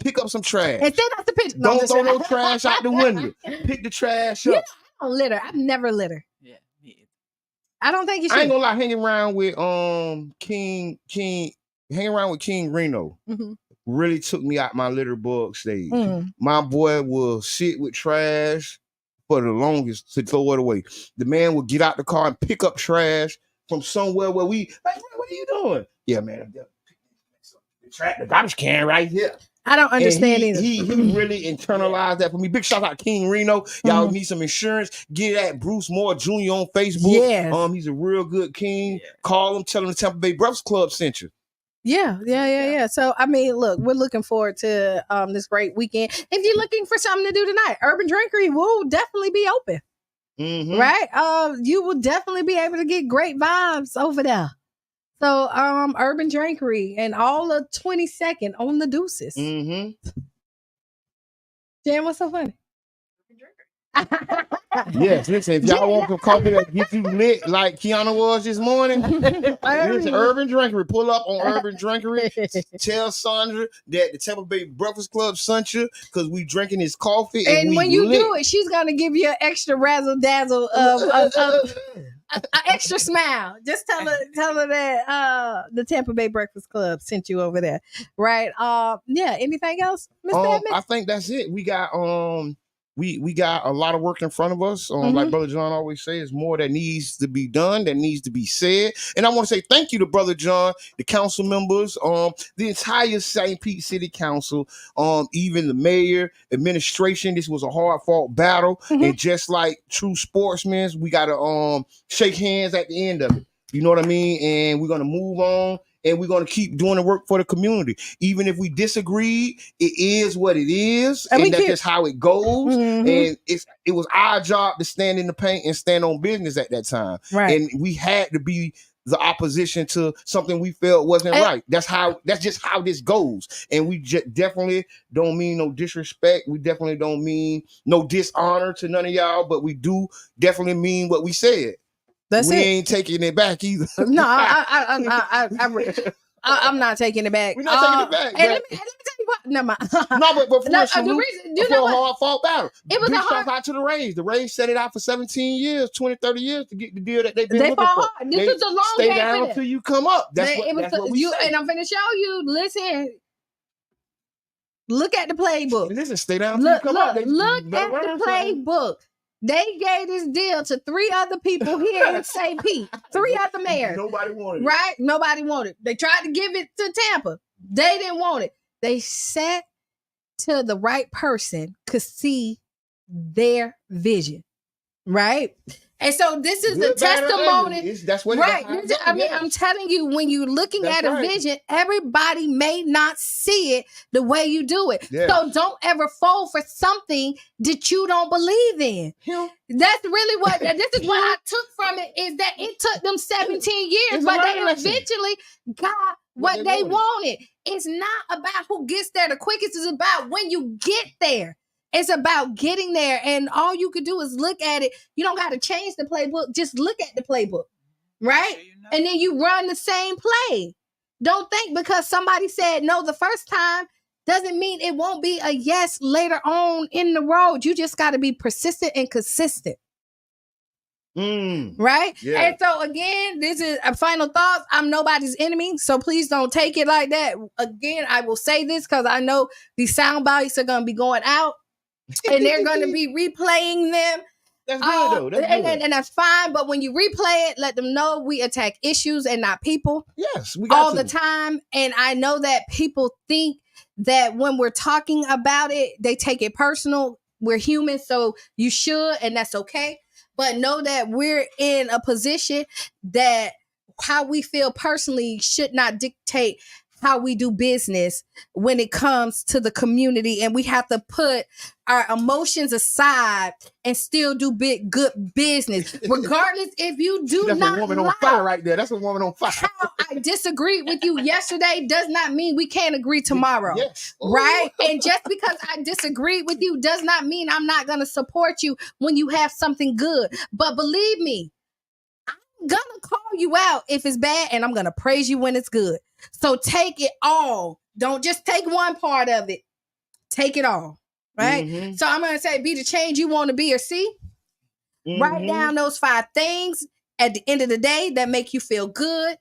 Pick up some trash. And then after don't throw no trash out the window. Pick the trash up. I don't litter. I've never litter. Yeah. I don't think you should. I ain't gonna lie, hanging around with King Reno. Mm-hmm. Really took me out my litter bug stage. My boy will sit with trash for the longest to throw it away. The man will get out the car and pick up trash from somewhere where we like, what are you doing? Yeah, man, the garbage can right here. I don't understand either. He really internalized that for me. Big shout out King Reno. Y'all need some insurance. Get it at Bruce Moore Jr. on Facebook. Yes. He's a real good king. Yeah. Call him, tell him the Tampa Bay Breakfast Club sent you. Yeah. So, I mean, look, we're looking forward to this great weekend. If you're looking for something to do tonight, Urban Drinkery will definitely be open. Mm-hmm. Right? You will definitely be able to get great vibes over there. So, Urban Drinkery and all of 22nd on the Deuces. Mm-hmm. Jan, what's so funny? Yes, listen, if y'all want some coffee that get you lit like Kiana was this morning, listen, Urban Drinkery. Pull up on Urban Drinkery. Tell Sandra that the Tampa Bay Breakfast Club sent you because we drinking his coffee. And when you do it, she's going to give you an extra razzle dazzle of an extra smile. Just tell her that the Tampa Bay Breakfast Club sent you over there. Right? Anything else, Mr. I think that's it. We got We got a lot of work in front of us. Like Brother John always says, more that needs to be done, that needs to be said. And I want to say thank you to Brother John, the council members, the entire St. Pete City Council, even the mayor, administration. This was a hard-fought battle. And just like true sportsmen, we got to shake hands at the end of it. You know what I mean? And we're going to move on. And we're going to keep doing the work for the community. Even if we disagree, it is what it is. And that's just how it goes. And it was our job to stand in the paint and stand on business at that time. Right. And we had to be the opposition to something we felt wasn't right. That's just how this goes. And we definitely don't mean no disrespect. We definitely don't mean no dishonor to none of y'all. But we do definitely mean what we said. We ain't taking it back either. No, I'm not taking it back. We're not taking it back. And let me tell you what. No, but for a hard-fought battle. It was a hard out to the Rays. The Rays set it out for 17 years, 20, 30 years to get the deal that they've been looking for. Hard. This was a long game. Stay down till you come up. That's what we say. And I'm finna show you. Listen. Look at the playbook. Listen, stay down. Look at the playbook. They gave this deal to 3 other people here in St. Pete. 3 other mayors. Nobody wanted it. Right? Nobody wanted it. They tried to give it to Tampa. They didn't want it. They said to the right person could see their vision. Right? And so this is the testimony. That's what right. I mean, I'm telling you, when you're looking at a vision, everybody may not see it the way you do it. Yes. So don't ever fall for something that you don't believe in. That's really what, this is what I took from it, is that it took them 17 years, but they eventually got what they wanted. It's not about who gets there the quickest. It's about when you get there. It's about getting there, and all you could do is look at it. You don't got to change the playbook. Just look at the playbook, right? Sure, you know. And then you run the same play. Don't think because somebody said no the first time doesn't mean it won't be a yes later on in the road. You just got to be persistent and consistent. Right? Yeah. And so again, this is a final thoughts. I'm nobody's enemy, so please don't take it like that. Again, I will say this because I know these sound bites are going to be going out. And they're going to be replaying them. That's good, though. That's good. And that's fine. But when you replay it, let them know we attack issues and not people. Yes, we got all the time. And I know that people think that when we're talking about it, they take it personal. We're human, so you should, and that's okay. But know that we're in a position that how we feel personally should not dictate how we do business when it comes to the community, and we have to put our emotions aside and still do good business, regardless if you do That's not. That's a woman on fire right there. That's a woman on fire. How I disagreed with you yesterday does not mean we can't agree tomorrow, yes. Right? And just because I disagreed with you does not mean I'm not going to support you when you have something good. But believe me, I'm gonna call you out if it's bad, and I'm gonna praise you when it's good. So take it all. Don't just take one part of it. Take it all. Right? Mm-hmm. So I'm going to say, be the change you want to be or see. Mm-hmm. Write down those 5 things at the end of the day that make you feel good,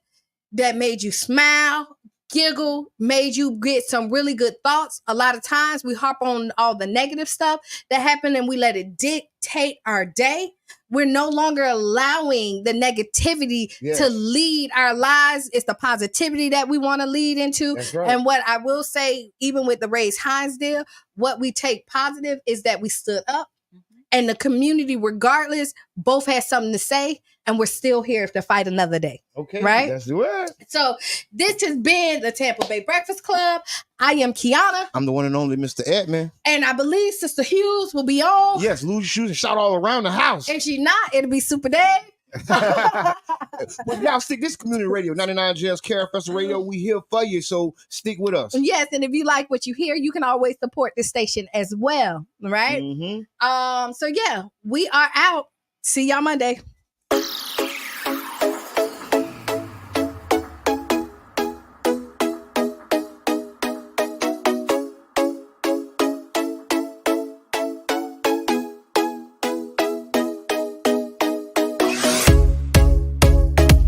that made you smile, giggle, made you get some really good thoughts. A lot of times we harp on all the negative stuff that happened and we let it dictate our day. We're no longer allowing the negativity to lead our lives. It's the positivity that we want to lead into. That's right. And what I will say, even with the Raise Hines deal, what we take positive is that we stood up, and the community, regardless, both had something to say, and we're still here to fight another day. Okay, right? Let's do it. So this has been the Tampa Bay Breakfast Club. I am Kiana. I'm the one and only Mr. Edmund. And I believe Sister Hughes will be on. Yes, lose your shoes and shout all around the house. If she's not, it'll be Super Dave. Well, y'all stick this community radio, 99 Jazz Care Festival Radio. We here for you, so stick with us. Yes, and if you like what you hear, you can always support this station as well, right? Mm-hmm. So yeah, we are out. See y'all Monday.